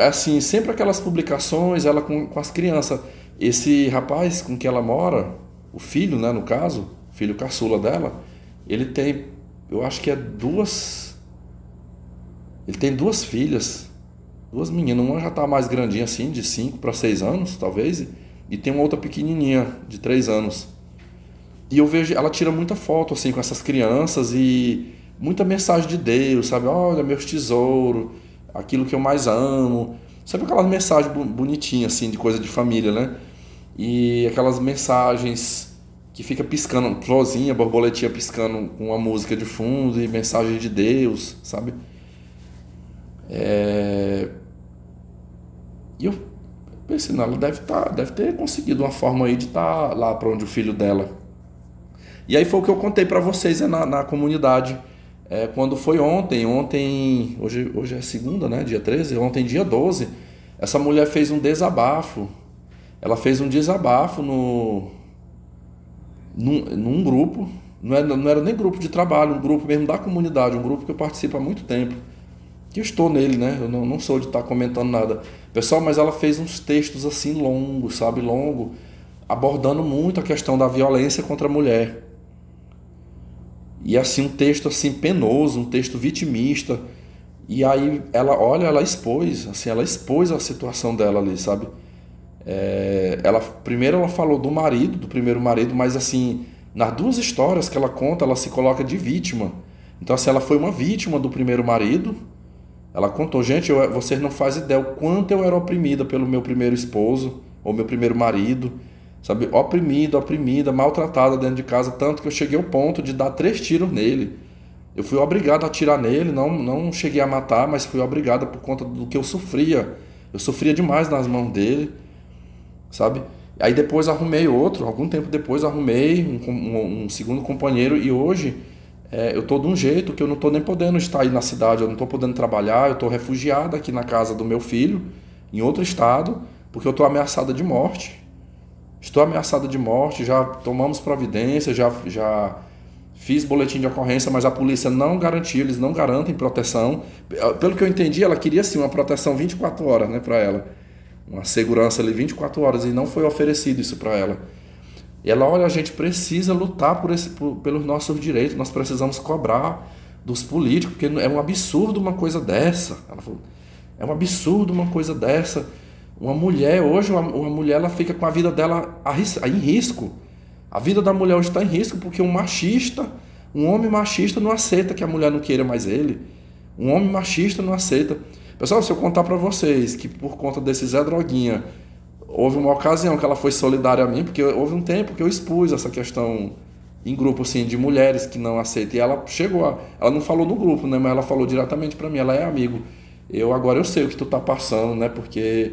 assim, sempre aquelas publicações, ela com as crianças. Esse rapaz com que ela mora, o filho, né, no caso, filho caçula dela, ele tem, eu acho que ele tem duas filhas, duas meninas. Uma já tá mais grandinha assim, de 5 para 6 anos, talvez, e tem uma outra pequenininha, de 3 anos. E eu vejo, ela tira muita foto assim com essas crianças e muita mensagem de Deus, sabe? Olha, meus tesouros, aquilo que eu mais amo. Sabe aquelas mensagens bonitinhas assim de coisa de família, né? E aquelas mensagens que fica piscando, florzinha, borboletinha piscando com uma música de fundo e mensagem de Deus, sabe? E eu pensei, não, ela deve ter conseguido uma forma aí de estar lá para onde o filho dela. E aí foi o que eu contei para vocês na comunidade. Quando foi ontem, hoje é segunda, né? Dia 13, ontem, dia 12, essa mulher fez um desabafo. Ela fez um desabafo num grupo, não era nem grupo de trabalho, um grupo mesmo da comunidade, um grupo que eu participo há muito tempo. Que eu estou nele, né? Eu não sou de estar comentando nada. Pessoal, mas ela fez uns textos assim longos, sabe? Longo, abordando muito a questão da violência contra a mulher. E assim, um texto assim penoso, um texto vitimista. E aí ela expôs, assim, ela expôs a situação dela ali, sabe? Primeiro ela falou do marido, do primeiro marido, mas assim, nas duas histórias que ela conta, ela se coloca de vítima. Então assim, ela foi uma vítima do primeiro marido. Ela contou, gente, vocês não fazem ideia o quanto eu era oprimida pelo meu primeiro esposo, ou meu primeiro marido, sabe? Oprimida, maltratada dentro de casa, tanto que eu cheguei ao ponto de dar 3 tiros nele. Eu fui obrigado a atirar nele, não cheguei a matar, mas fui obrigado por conta do que eu sofria. Eu sofria demais nas mãos dele, sabe? Aí depois algum tempo depois arrumei um segundo companheiro e hoje eu tô de um jeito que eu não tô nem podendo estar aí na cidade, eu não tô podendo trabalhar, eu tô refugiado aqui na casa do meu filho, em outro estado, porque eu tô ameaçada de morte. Estou ameaçada de morte, já tomamos providência, já fiz boletim de ocorrência, mas a polícia não garantiu, eles não garantem proteção. Pelo que eu entendi, ela queria sim uma proteção 24 horas, né, para ela. Uma segurança ali 24 horas e não foi oferecido isso para ela. E ela, olha, a gente precisa lutar pelos nossos direitos, nós precisamos cobrar dos políticos, porque é um absurdo uma coisa dessa. Ela falou, é um absurdo uma coisa dessa. Uma mulher, hoje, uma mulher, ela fica com a vida dela em risco. A vida da mulher hoje está em risco porque um homem machista não aceita que a mulher não queira mais ele. Um homem machista não aceita. Pessoal, se eu contar para vocês que por conta desse Zé Droguinha, houve uma ocasião que ela foi solidária a mim, porque houve um tempo que eu expus essa questão em grupo, assim, de mulheres que não aceitam. E ela ela não falou no grupo, né, mas ela falou diretamente para mim, ela é amigo. Agora eu sei o que tu tá passando, né, porque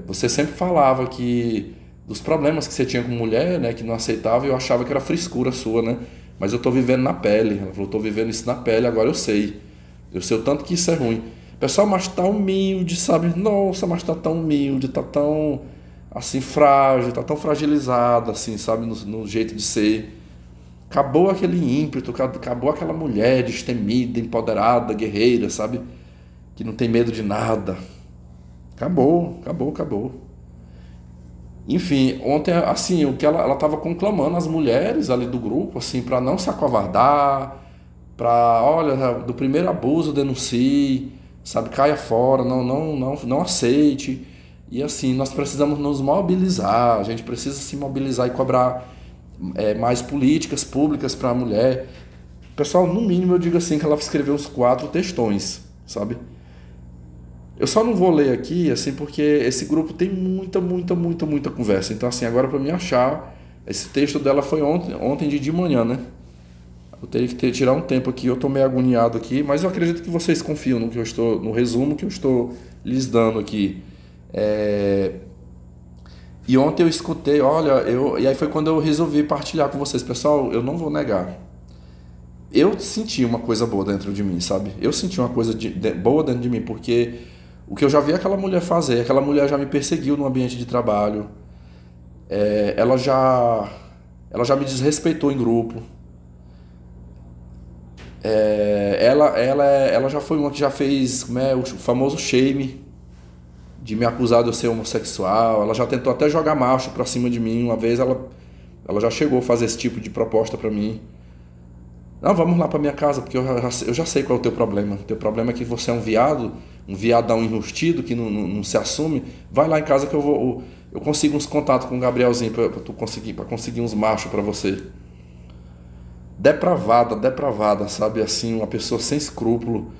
você sempre falava dos problemas que você tinha com mulher, né, que não aceitava, e eu achava que era frescura sua, né, mas eu tô vivendo na pele. Ela falou, tô vivendo isso na pele, agora eu sei o tanto que isso é ruim. Pessoal, mas tá humilde, sabe? Nossa, mas tá tão humilde, tá tão assim frágil, tá tão fragilizada, assim, sabe? No jeito de ser. Acabou aquele ímpeto, acabou aquela mulher destemida, empoderada, guerreira, sabe? Que não tem medo de nada. Acabou. Enfim, ontem, assim, o que ela tava conclamando as mulheres ali do grupo, assim, para não se acovardar, olha, do primeiro abuso denuncie, sabe, caia fora, não aceite. E assim, nós precisamos nos mobilizar, a gente precisa se mobilizar e cobrar mais políticas públicas para a mulher. Pessoal, no mínimo eu digo assim que ela escreveu uns 4 textões, sabe? Eu só não vou ler aqui, assim, porque esse grupo tem muita conversa. Então, assim, agora para me achar, esse texto dela foi ontem de manhã, né? Eu teria que tirar um tempo aqui, eu tô meio agoniado aqui, mas eu acredito que vocês confiam no resumo que eu estou lhes dando aqui. E ontem eu escutei, olha, e aí foi quando eu resolvi partilhar com vocês. Pessoal, eu não vou negar. Eu senti uma coisa boa dentro de mim, sabe? Eu senti uma coisa boa dentro de mim, porque o que eu já vi aquela mulher fazer, aquela mulher já me perseguiu no ambiente de trabalho, ela já me desrespeitou em grupo, ela já foi uma que já fez, como é, o famoso shame, de me acusar de eu ser homossexual, ela já tentou até jogar macho pra cima de mim, uma vez ela já chegou a fazer esse tipo de proposta pra mim. Não, vamos lá pra minha casa, porque eu já sei qual é o teu problema. O teu problema é que você é um viado, um viadão enrustido que não se assume. Vai lá em casa que eu consigo uns contatos com o Gabrielzinho pra conseguir uns machos pra você. Depravada, sabe? Assim, uma pessoa sem escrúpulo.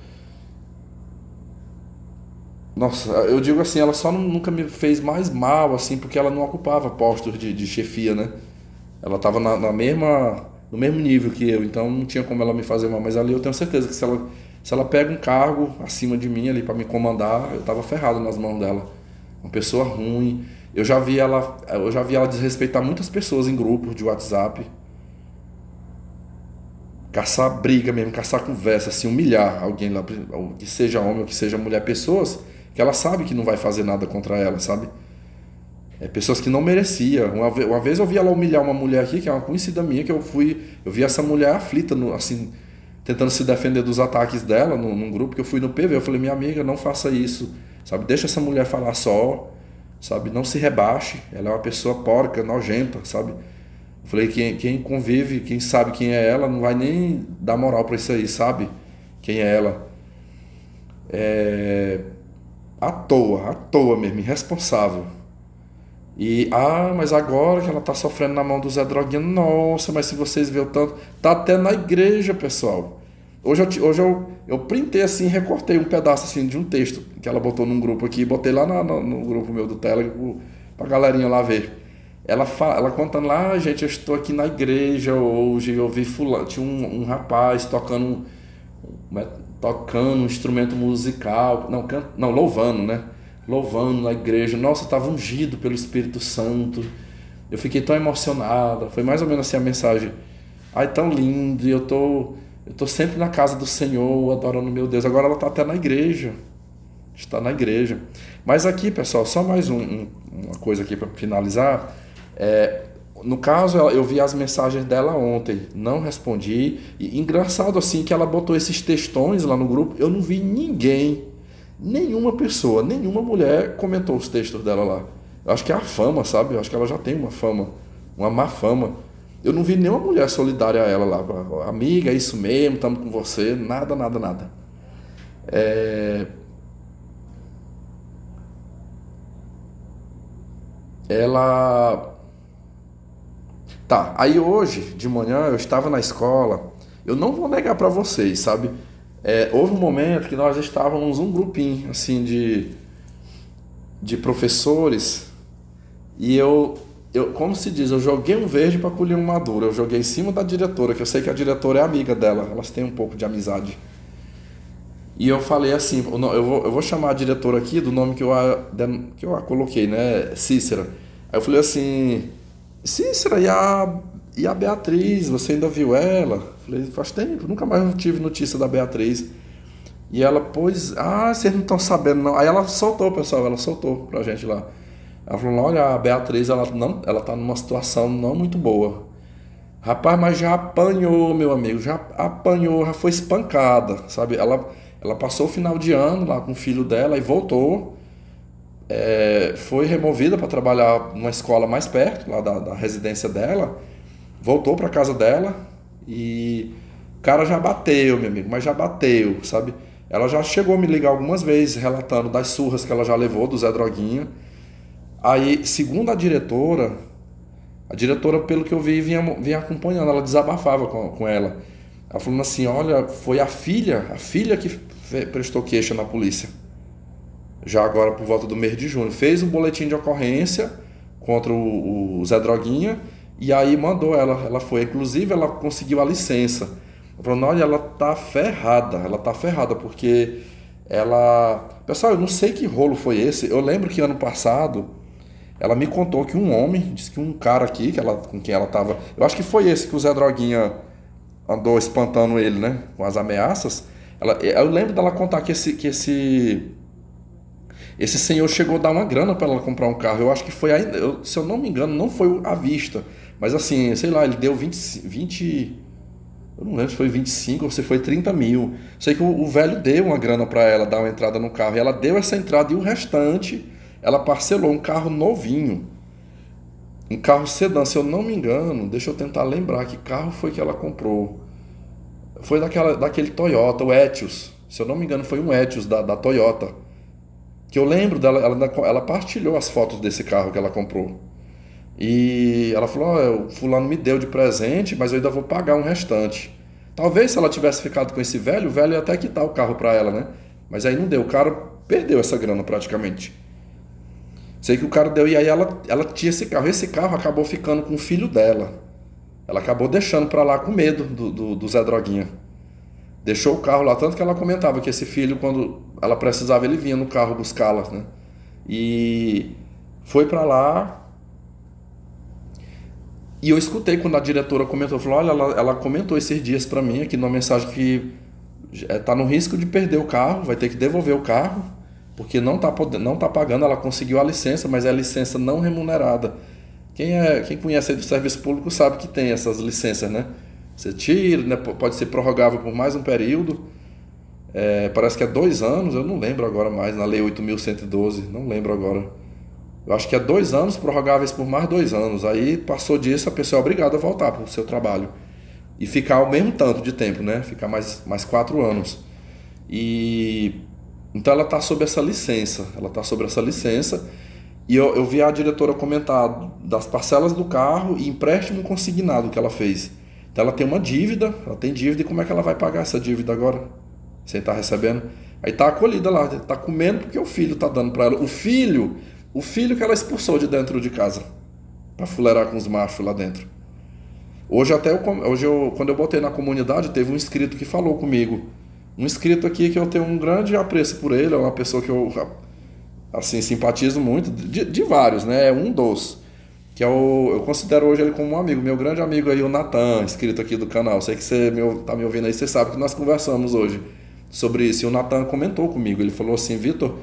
Nossa, eu digo assim, ela só nunca me fez mais mal, assim, porque ela não ocupava postos de chefia, né? Ela tava no mesmo nível que eu, então não tinha como ela me fazer mal. Mas ali eu tenho certeza que se ela pega um cargo acima de mim ali pra me comandar, eu tava ferrado nas mãos dela. Uma pessoa ruim. Eu já vi ela desrespeitar muitas pessoas em grupos de WhatsApp. Caçar briga mesmo, caçar conversa, assim, humilhar alguém lá, que seja homem ou que seja mulher, pessoas que ela sabe que não vai fazer nada contra ela, sabe? Pessoas que não merecia. Uma vez eu vi ela humilhar uma mulher aqui, que é uma conhecida minha, que eu vi essa mulher aflita, assim, tentando se defender dos ataques dela num grupo que eu fui no PV. Eu falei, minha amiga, não faça isso, sabe? Deixa essa mulher falar só, sabe? Não se rebaixe, ela é uma pessoa porca, nojenta, sabe? Eu falei, quem convive, quem sabe quem é ela, não vai nem dar moral pra isso aí, sabe? Quem é ela. À toa mesmo, irresponsável. Mas agora que ela tá sofrendo na mão do Zé Droguinha, nossa, mas se vocês verem o tanto, tá até na igreja, pessoal. Hoje eu printei assim, recortei um pedaço assim de um texto que ela botou num grupo aqui, botei lá no grupo meu do Telegram pra galerinha lá ver. Ela contando lá, gente, eu estou aqui na igreja hoje, eu vi fulano, tinha um rapaz tocando um instrumento musical, não, louvando, né? Louvando na igreja. Nossa, eu estava ungido pelo Espírito Santo. Eu fiquei tão emocionada. Foi mais ou menos assim a mensagem. Ai, tão lindo. E eu tô sempre na casa do Senhor, adorando meu Deus. Agora ela está até na igreja. Está na igreja. Mas aqui, pessoal, só mais uma coisa aqui para finalizar. No caso, eu vi as mensagens dela ontem, não respondi. E engraçado assim que ela botou esses textões lá no grupo. Eu não vi nenhuma pessoa, nenhuma mulher comentou os textos dela lá. Eu acho que é a fama, sabe? Eu acho que ela já tem uma fama, uma má fama. Eu não vi nenhuma mulher solidária a ela lá. Amiga, é isso mesmo, estamos com você. Nada. Ela... Tá, aí hoje, de manhã, eu estava na escola. Eu não vou negar pra vocês, sabe? Houve um momento que nós estávamos um grupinho, assim, de professores. E como se diz, eu joguei um verde para colher um maduro. Eu joguei em cima da diretora, que eu sei que a diretora é amiga dela. Elas têm um pouco de amizade. E eu falei assim, eu vou chamar a diretora aqui do nome que eu a coloquei, né? Cícera. Aí eu falei assim, Cícera, e a Beatriz, você ainda viu ela? Falei, faz tempo, nunca mais tive notícia da Beatriz. E ela, vocês não estão sabendo não. Aí ela soltou, pessoal, ela soltou pra gente lá. Ela falou, olha, a Beatriz, ela tá numa situação não muito boa. Rapaz, mas já apanhou, meu amigo, já apanhou, já foi espancada, sabe? Ela passou o final de ano lá com o filho dela e voltou. Foi removida para trabalhar numa escola mais perto, lá da residência dela. Voltou para casa dela e cara já bateu, meu amigo, mas já bateu, sabe? Ela já chegou a me ligar algumas vezes relatando das surras que ela já levou do Zé Droguinha. Aí, segundo a diretora, pelo que eu vi, vinha acompanhando, ela desabafava com ela. Ela falando assim, olha, foi a filha que prestou queixa na polícia. Já agora por volta do mês de junho. Fez um boletim de ocorrência contra o Zé Droguinha e aí mandou ela. Ela foi, inclusive ela conseguiu a licença. Falando, olha, ela tá ferrada, porque ela... Pessoal, eu não sei que rolo foi esse. Eu lembro que ano passado ela me contou que um homem, disse que um cara aqui, com quem ela tava... Eu acho que foi esse que o Zé Droguinha andou espantando ele, né? Com as ameaças. Eu lembro dela contar que esse senhor chegou a dar uma grana para ela comprar um carro. Eu acho que foi ainda, se eu não me engano, não foi à vista. Mas assim, sei lá, ele deu 20, eu não lembro se foi 25 ou se foi 30 mil. Sei que o velho deu uma grana para ela dar uma entrada no carro. E ela deu essa entrada e o restante ela parcelou um carro novinho. Um carro sedã, se eu não me engano. Deixa eu tentar lembrar que carro foi que ela comprou. Foi daquele Toyota, o Etios. Se eu não me engano, foi um Etios da Toyota. Que eu lembro dela, ela partilhou as fotos desse carro que ela comprou. E ela falou, o fulano me deu de presente, mas eu ainda vou pagar um restante. Talvez se ela tivesse ficado com esse velho, o velho ia até quitar o carro para ela, né? Mas aí não deu, o cara perdeu essa grana praticamente. Sei que o cara deu, e aí ela tinha esse carro. Esse carro acabou ficando com o filho dela. Ela acabou deixando para lá com medo do Zé Droguinha. Deixou o carro lá, tanto que ela comentava que esse filho, quando ela precisava, ele vinha no carro buscá-la, né? E foi para lá. E eu escutei quando a diretora comentou, falou, olha, ela comentou esses dias para mim aqui numa mensagem que tá no risco de perder o carro, vai ter que devolver o carro, porque não tá pagando, ela conseguiu a licença, mas é a licença não remunerada. Quem conhece aí do serviço público sabe que tem essas licenças, né? Você tira, né? Pode ser prorrogável por mais um período. Parece que é 2 anos, eu não lembro agora mais, na Lei 8.112, não lembro agora. Eu acho que é 2 anos, prorrogáveis por mais 2 anos. Aí passou disso, a pessoa é obrigada a voltar para o seu trabalho. E ficar o mesmo tanto de tempo, né? Ficar mais 4 anos. Então ela está sob essa licença. E eu vi a diretora comentar das parcelas do carro e empréstimo consignado que ela fez. Então ela tem uma dívida, e como é que ela vai pagar essa dívida agora? Sem estar recebendo? Aí tá acolhida lá, tá comendo porque o filho tá dando para ela. O filho que ela expulsou de dentro de casa, para fuleirar com os machos lá dentro. Hoje quando eu botei na comunidade, teve um inscrito que falou comigo. Um inscrito aqui que eu tenho um grande apreço por ele, é uma pessoa que eu assim, simpatizo muito, de vários, né? É um dos, que eu considero hoje ele como um amigo, meu grande amigo aí, o Natan, inscrito aqui do canal. Sei que você tá me ouvindo aí, você sabe que nós conversamos hoje sobre isso. E o Natan comentou comigo, ele falou assim, Vitor,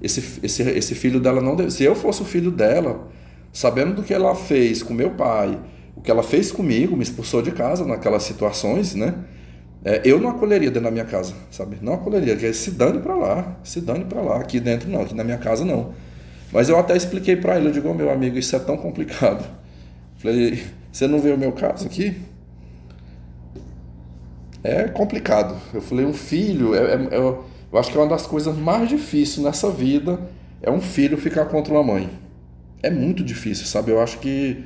esse filho dela não deve... Se eu fosse o filho dela, sabendo do que ela fez com meu pai, o que ela fez comigo, me expulsou de casa naquelas situações, né? Eu não acolheria dentro da minha casa, sabe? Não acolheria, que se dane pra lá, aqui dentro não, aqui na minha casa não. Mas eu até expliquei pra ele, eu digo, meu amigo, isso é tão complicado. Falei, você não vê o meu caso aqui? É complicado. Eu falei, um filho, eu acho que é uma das coisas mais difíceis nessa vida, é um filho ficar contra uma mãe. É muito difícil, sabe? Eu acho que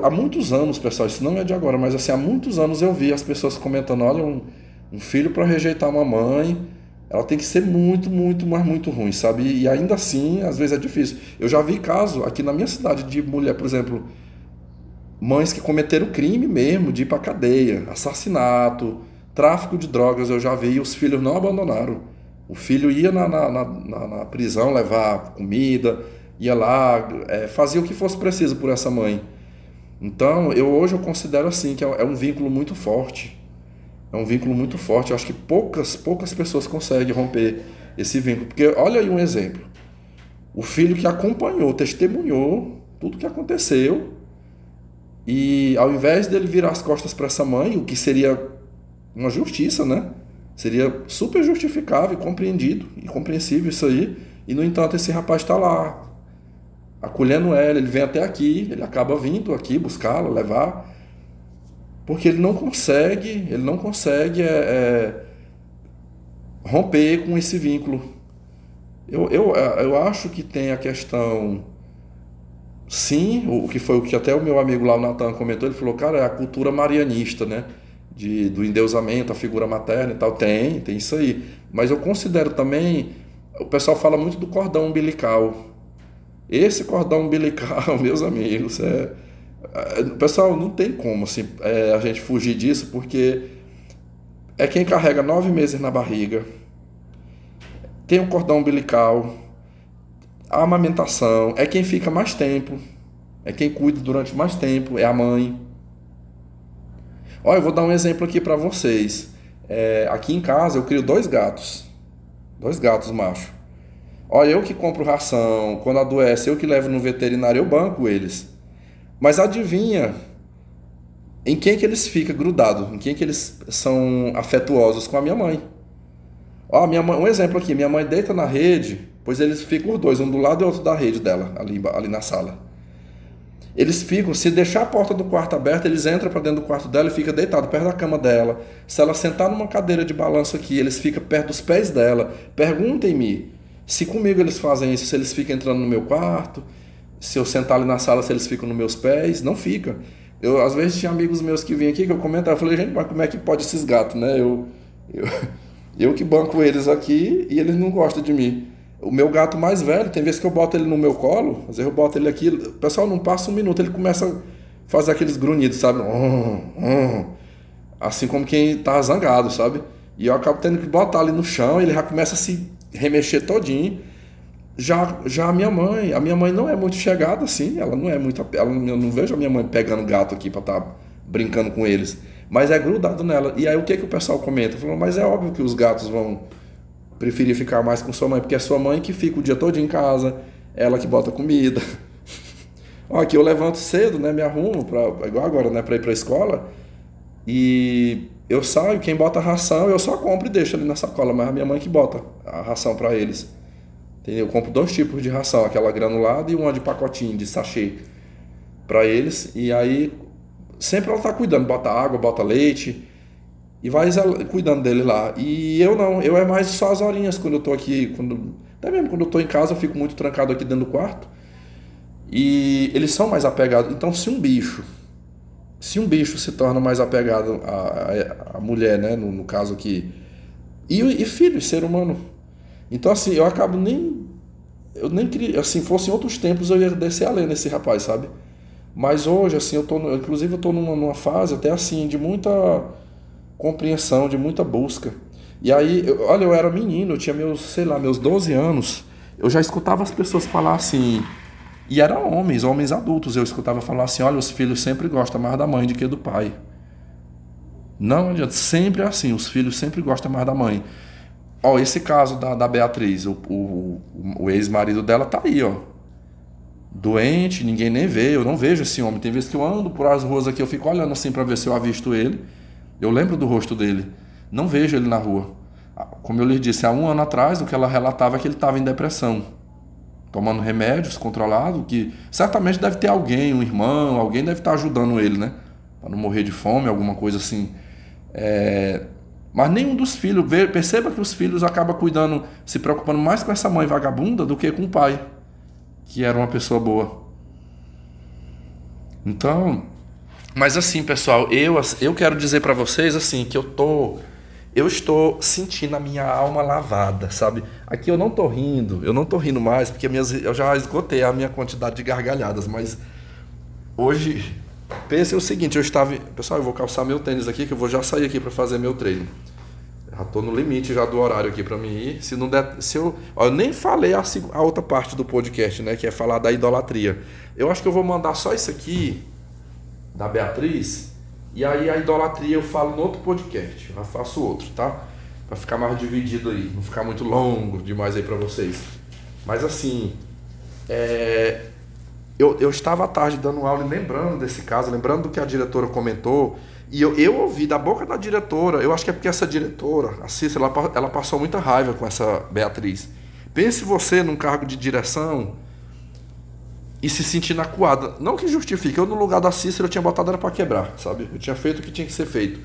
há muitos anos, pessoal, isso não é de agora, mas assim, há muitos anos eu vi as pessoas comentando, olha, um filho para rejeitar uma mãe, ela tem que ser muito, muito, mas muito ruim, sabe? E ainda assim, às vezes é difícil. Eu já vi caso aqui na minha cidade de mulher, por exemplo, mães que cometeram crime mesmo, de ir pra cadeia, assassinato, tráfico de drogas, eu já vi, e os filhos não abandonaram. O filho ia na prisão levar comida, ia lá, fazia o que fosse preciso por essa mãe. Então, hoje eu considero assim, que é um vínculo muito forte. É um vínculo muito forte. Eu acho que poucas pessoas conseguem romper esse vínculo. Porque, olha aí um exemplo. O filho que acompanhou, testemunhou tudo que aconteceu. E ao invés dele virar as costas para essa mãe, o que seria uma justiça, né? Seria super justificável, compreendido e compreensível isso aí. E, no entanto, esse rapaz está lá, acolhendo ela, ele vem até aqui, ele acaba vindo aqui buscá-la, levar. porque ele não consegue romper com esse vínculo. Eu acho que tem a questão, sim, o que foi o que até o meu amigo lá, o Natan, comentou. Ele falou, cara, é a cultura marianista, né? Do endeusamento, a figura materna e tal. Tem isso aí. Mas eu considero também, o pessoal fala muito do cordão umbilical. Esse cordão umbilical, meus amigos, pessoal, não tem como assim, a gente fugir disso, porque é quem carrega 9 meses na barriga, tem o cordão umbilical, a amamentação, é quem fica mais tempo, é quem cuida durante mais tempo, é a mãe. Olha, eu vou dar um exemplo aqui para vocês. Aqui em casa eu crio 2 gatos machos. Olha, eu que compro ração, quando adoece, eu que levo no veterinário, eu banco eles. Mas adivinha em quem que eles ficam grudados, em quem que eles são afetuosos? Com a minha mãe. Ó, minha mãe, um exemplo aqui, minha mãe deita na rede, pois eles ficam os dois, um do lado e outro da rede dela, ali na sala. Eles ficam, se deixar a porta do quarto aberta, eles entram para dentro do quarto dela e ficam deitados perto da cama dela. Se ela sentar numa cadeira de balanço aqui, eles ficam perto dos pés dela. Perguntem-me se comigo eles fazem isso, se eles ficam entrando no meu quarto, se eu sentar ali na sala, se eles ficam nos meus pés. Não fica. Eu, às vezes, tinha amigos meus que vinham aqui que eu comentava, eu falei, gente, mas como é que pode esses gatos, né? Eu que banco eles aqui e eles não gostam de mim. O meu gato mais velho, tem vezes que eu boto ele no meu colo, às vezes eu boto ele aqui, o pessoal não passa um minuto, ele começa a fazer aqueles grunhidos, sabe? Assim como quem tá zangado, sabe? E eu acabo tendo que botar ali no chão, ele já começa a se remexer todinho. Já a minha mãe não é muito chegada assim, ela não é muito, eu não vejo a minha mãe pegando gato aqui pra estar brincando com eles, mas é grudado nela. E aí o que o pessoal comenta? Falou, mas é óbvio que os gatos vão preferir ficar mais com sua mãe, porque é sua mãe que fica o dia todo em casa, ela que bota comida. Ó, aqui eu levanto cedo, né, me arrumo, igual agora, né, pra ir pra escola, e eu saio, quem bota a ração, eu só compro e deixo ali na sacola, mas a minha mãe que bota a ração pra eles. Entendeu? Eu compro 2 tipos de ração, aquela granulada e uma de pacotinho, de sachê, pra eles, e aí sempre ela tá cuidando, bota água, bota leite, e vai cuidando dele lá. E eu não, eu é mais só as horinhas quando eu tô aqui, até mesmo quando eu tô em casa eu fico muito trancado aqui dentro do quarto. E eles são mais apegados. Então se um bicho se torna mais apegado à mulher, né, no caso aqui, e filho, ser humano. Então assim, eu nem queria, assim, fosse em outros tempos eu ia descer a lenha nesse rapaz, sabe? Mas hoje, assim, inclusive eu tô numa fase até assim, de muita compreensão, de muita busca. E aí, olha, eu era menino, eu tinha meus 12 anos, eu já escutava as pessoas falar assim, e eram homens adultos, eu escutava falar assim, olha, os filhos sempre gostam mais da mãe do que do pai. Não adianta, sempre é assim, os filhos sempre gostam mais da mãe. Ó, esse caso da Beatriz, o ex-marido dela tá aí, ó, doente, ninguém nem vê, eu não vejo esse homem. Tem vezes que eu ando por as ruas aqui, eu fico olhando assim para ver se eu avisto ele. Eu lembro do rosto dele, não vejo ele na rua. Como eu lhe disse, há 1 ano atrás, o que ela relatava é que ele estava em depressão, tomando remédios controlado, que certamente deve ter alguém, um irmão, alguém deve estar ajudando ele, né? Para não morrer de fome, alguma coisa assim. Mas nenhum dos filhos, perceba que os filhos acabam cuidando, se preocupando mais com essa mãe vagabunda do que com o pai, que era uma pessoa boa. Então, mas assim, pessoal, eu quero dizer para vocês assim que eu estou sentindo a minha alma lavada, sabe? Aqui eu não tô rindo mais, porque eu já esgotei a minha quantidade de gargalhadas, mas hoje, pense o seguinte, pessoal, eu vou calçar meu tênis aqui, que eu vou já sair aqui para fazer meu treino. Já tô no limite já do horário aqui para mim ir. Se não der, eu nem falei a outra parte do podcast, né, que é falar da idolatria. Eu acho que eu vou mandar só isso aqui da Beatriz, e aí a idolatria eu falo no outro podcast, eu já faço outro, tá? Pra ficar mais dividido aí, não ficar muito longo demais aí pra vocês. Mas assim, eu estava à tarde dando aula e lembrando desse caso, lembrando do que a diretora comentou, e eu ouvi da boca da diretora, eu acho que é porque essa diretora, a Cícera, ela passou muita raiva com essa Beatriz. Pense você num cargo de direção, e se sentindo acuada. Não que justifique, eu no lugar da Cícera eu tinha botado ela para quebrar, sabe? Eu tinha feito o que tinha que ser feito.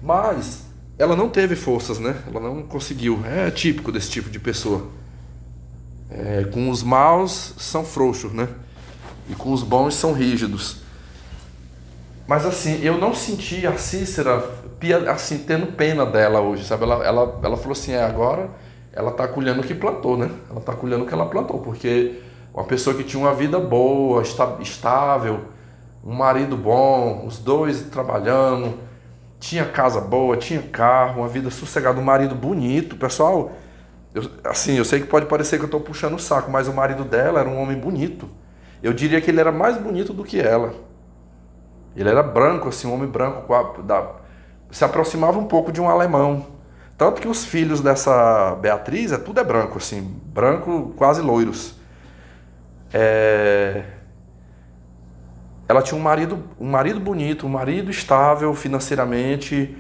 Mas ela não teve forças, né? Ela não conseguiu. É típico desse tipo de pessoa. Com os maus são frouxos, né? E com os bons são rígidos. Mas assim, eu não senti a Cícera assim, tendo pena dela hoje, sabe? Ela falou assim, agora ela tá colhendo o que plantou, né? Ela tá colhendo o que ela plantou, porque uma pessoa que tinha uma vida boa, estável, um marido bom, os dois trabalhando, tinha casa boa, tinha carro, uma vida sossegada, um marido bonito. Pessoal, eu sei que pode parecer que eu tô puxando o saco, mas o marido dela era um homem bonito. Eu diria que ele era mais bonito do que ela. Ele era branco, assim, um homem branco, se aproximava um pouco de um alemão. Tanto que os filhos dessa Beatriz, tudo é branco, assim, branco quase loiros. Ela tinha um marido bonito, um marido estável financeiramente,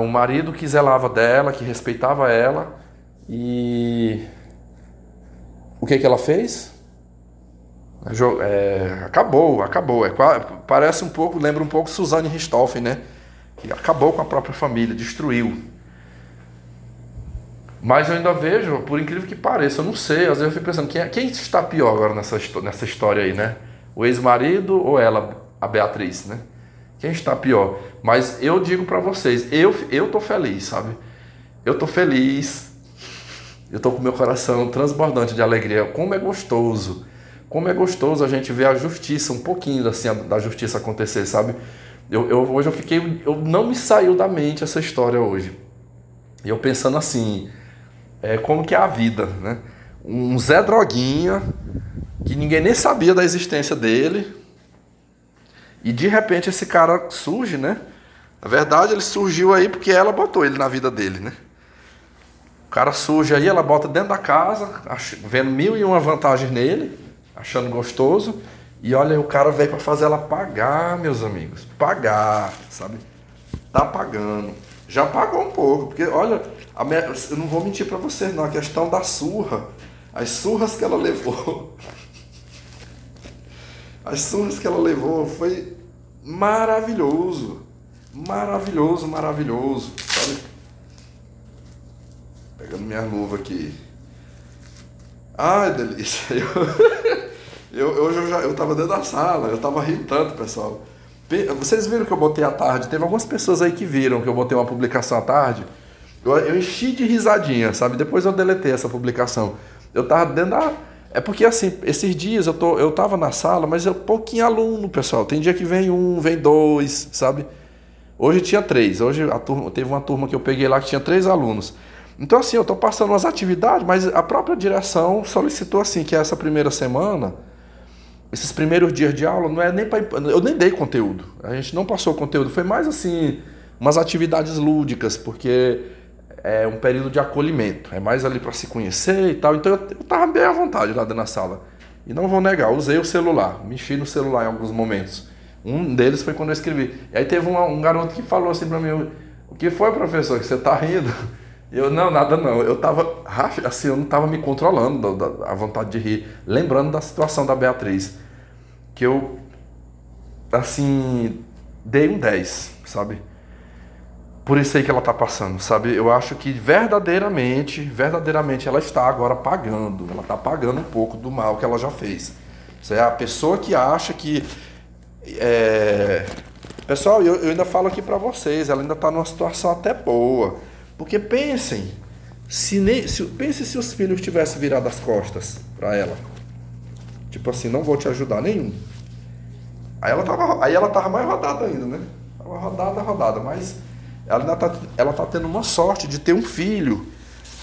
um marido que zelava dela, que respeitava ela. E o que ela fez? Acabou. Parece um pouco, lembra um pouco Suzane Richthofen, né? Que acabou com a própria família, destruiu. Mas eu ainda vejo, por incrível que pareça, eu não sei, às vezes eu fico pensando, quem está pior agora nessa história aí, né? O ex-marido ou ela, a Beatriz, né? Quem está pior? Mas eu digo pra vocês, eu tô feliz, sabe? Eu tô feliz, eu tô com meu coração transbordante de alegria. Como é gostoso a gente ver a justiça, um pouquinho assim, da justiça acontecer, sabe? Hoje eu não me saiu da mente essa história hoje. E eu pensando assim, como que é a vida, né? Um Zé Droguinha, que ninguém nem sabia da existência dele, e de repente esse cara surge, né? Na verdade ele surgiu aí porque ela botou ele na vida dele, né? O cara surge aí, ela bota dentro da casa, vendo 1001 vantagens nele, achando gostoso, e olha, o cara veio para fazer ela pagar, meus amigos, pagar, sabe? Tá pagando. Já pagou um pouco, porque olha, eu não vou mentir para vocês não, a questão da surra, as surras que ela levou, foi maravilhoso, sabe? Pegando minha luva aqui. Ai, delícia. Eu tava dentro da sala, eu tava rindo tanto, pessoal. Vocês viram que eu botei à tarde? Teve algumas pessoas aí que viram que eu botei uma publicação à tarde. Eu enchi de risadinha, sabe? Depois eu deletei essa publicação. Eu tava dentro da... É porque assim, esses dias eu tava na sala, mas é pouquinho aluno, pessoal. Tem dia que vem um, vem dois, sabe? Hoje tinha 3. Hoje teve uma turma que eu peguei lá que tinha 3 alunos. Então assim, eu tô passando umas atividades, mas a própria direção solicitou assim, que essa primeira semana, esses primeiros dias de aula, não é nem eu nem dei conteúdo. A gente não passou conteúdo, foi mais assim, umas atividades lúdicas, porque é um período de acolhimento, é mais ali para se conhecer e tal. Então eu tava bem à vontade lá dentro da sala. E não vou negar, usei o celular, mexi no celular em alguns momentos. Um deles foi quando eu escrevi. E aí teve um garoto que falou assim para mim: "O que foi, professor, que você tá rindo?" Eu, não, nada não. Eu tava, assim, eu não tava me controlando da vontade de rir, lembrando da situação da Beatriz, que eu, assim, dei um 10, sabe? Por isso aí que ela tá passando, sabe? Eu acho que verdadeiramente ela está agora pagando. Ela tá pagando um pouco do mal que ela já fez. Isso é a pessoa que acha que... Pessoal, eu ainda falo aqui pra vocês, ela ainda tá numa situação até boa. Porque pensem, pense se os filhos tivessem virado as costas pra ela. Tipo assim, não vou te ajudar nenhum. Aí ela tava mais rodada ainda, né? Tava rodada, mas ela tá tendo uma sorte de ter um filho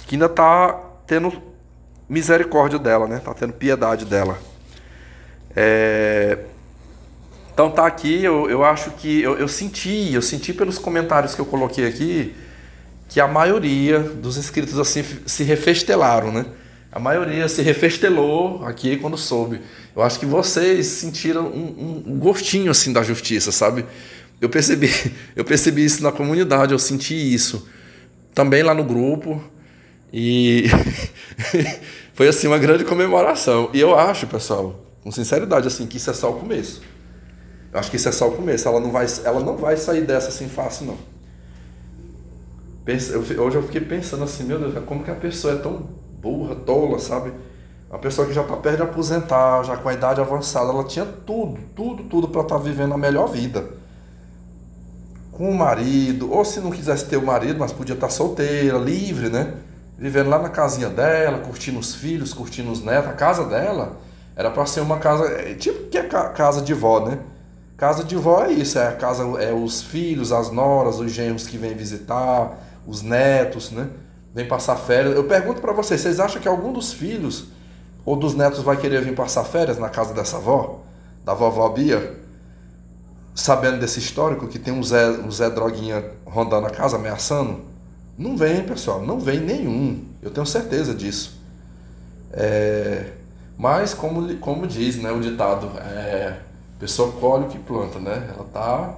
que ainda tá tendo misericórdia dela, né? Tá tendo piedade dela. Então tá aqui, eu acho que eu senti pelos comentários que eu coloquei aqui, que a maioria dos inscritos assim se refestelaram, né? A maioria se refestelou aqui quando soube. Eu acho que vocês sentiram um gostinho assim da justiça, sabe? Eu percebi isso na comunidade, eu senti isso também lá no grupo e foi assim uma grande comemoração. E eu acho, pessoal, Com sinceridade, assim, que isso é só o começo. Eu acho que isso é só o começo. Ela não vai sair dessa assim fácil, não. Hoje eu fiquei pensando assim, meu Deus, como que a pessoa é tão burra, tola, sabe? Uma pessoa que já tá perto de aposentar, já com a idade avançada, ela tinha tudo para estar vivendo a melhor vida. Com o marido, ou se não quisesse ter o marido, mas podia estar solteira, livre, né? Vivendo lá na casinha dela, curtindo os filhos, curtindo os netos. A casa dela era para ser uma casa, tipo que é casa de vó, né? Casa de vó é isso, é a casa, é os filhos, as noras, os genros que vêm visitar, os netos, né? Vem passar férias. Eu pergunto para vocês acham que algum dos filhos ou dos netos vai querer vir passar férias na casa dessa avó, da vovó Bia, sabendo desse histórico que tem um Zé Droguinha rondando a casa, ameaçando? Não vem, pessoal, não vem nenhum. Eu tenho certeza disso. Mas como diz, né, o ditado, pessoa colhe o que planta, né? Ela tá.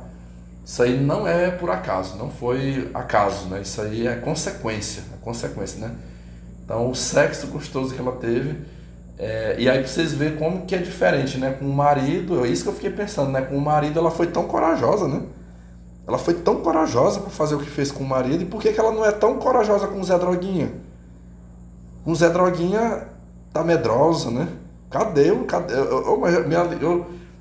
Isso aí não é por acaso, não foi acaso, né? Isso aí é consequência, né? Então o sexo gostoso que ela teve, e aí pra vocês verem como que é diferente, né? Com o marido, é isso que eu fiquei pensando, né? Com o marido ela foi tão corajosa, né? Ela foi tão corajosa para fazer o que fez com o marido, e por que ela não é tão corajosa com o Zé Droguinha? Com o Zé Droguinha tá medrosa, né? Cadê?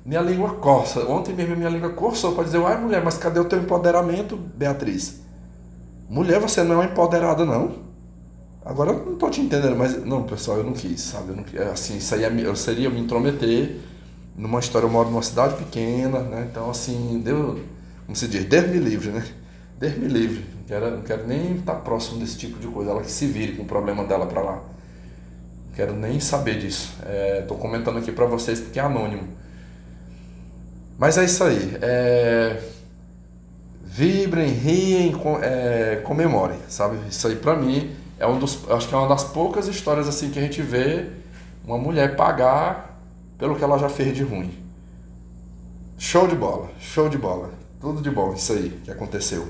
Minha língua coça. Ontem mesmo minha língua coçou para dizer, ai mulher, mas cadê o teu empoderamento, Beatriz? Mulher, você não é uma empoderada, não? Agora eu não tô te entendendo, mas não, pessoal, eu não quis, sabe? Eu não, assim, isso aí seria me intrometer numa história. Eu moro numa cidade pequena, né? Então, assim, como se diz, Deus me livre, né? Deus me livre. Não quero nem estar próximo desse tipo de coisa. Ela que se vire com o problema dela para lá. Não quero nem saber disso. Tô comentando aqui para vocês porque é anônimo. Mas é isso aí. Vibrem, riem, comemorem, sabe? Isso aí pra mim acho que é uma das poucas histórias assim que a gente vê uma mulher pagar pelo que ela já fez de ruim. Show de bola, show de bola. Tudo de bom isso aí que aconteceu.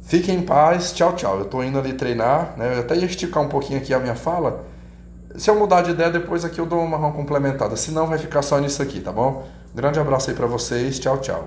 Fiquem em paz, tchau, tchau. Eu tô indo ali treinar, né? Eu até ia esticar um pouquinho aqui a minha fala. Se eu mudar de ideia, depois aqui eu dou uma complementada. Senão vai ficar só nisso aqui, tá bom? Grande abraço aí pra vocês. Tchau, tchau.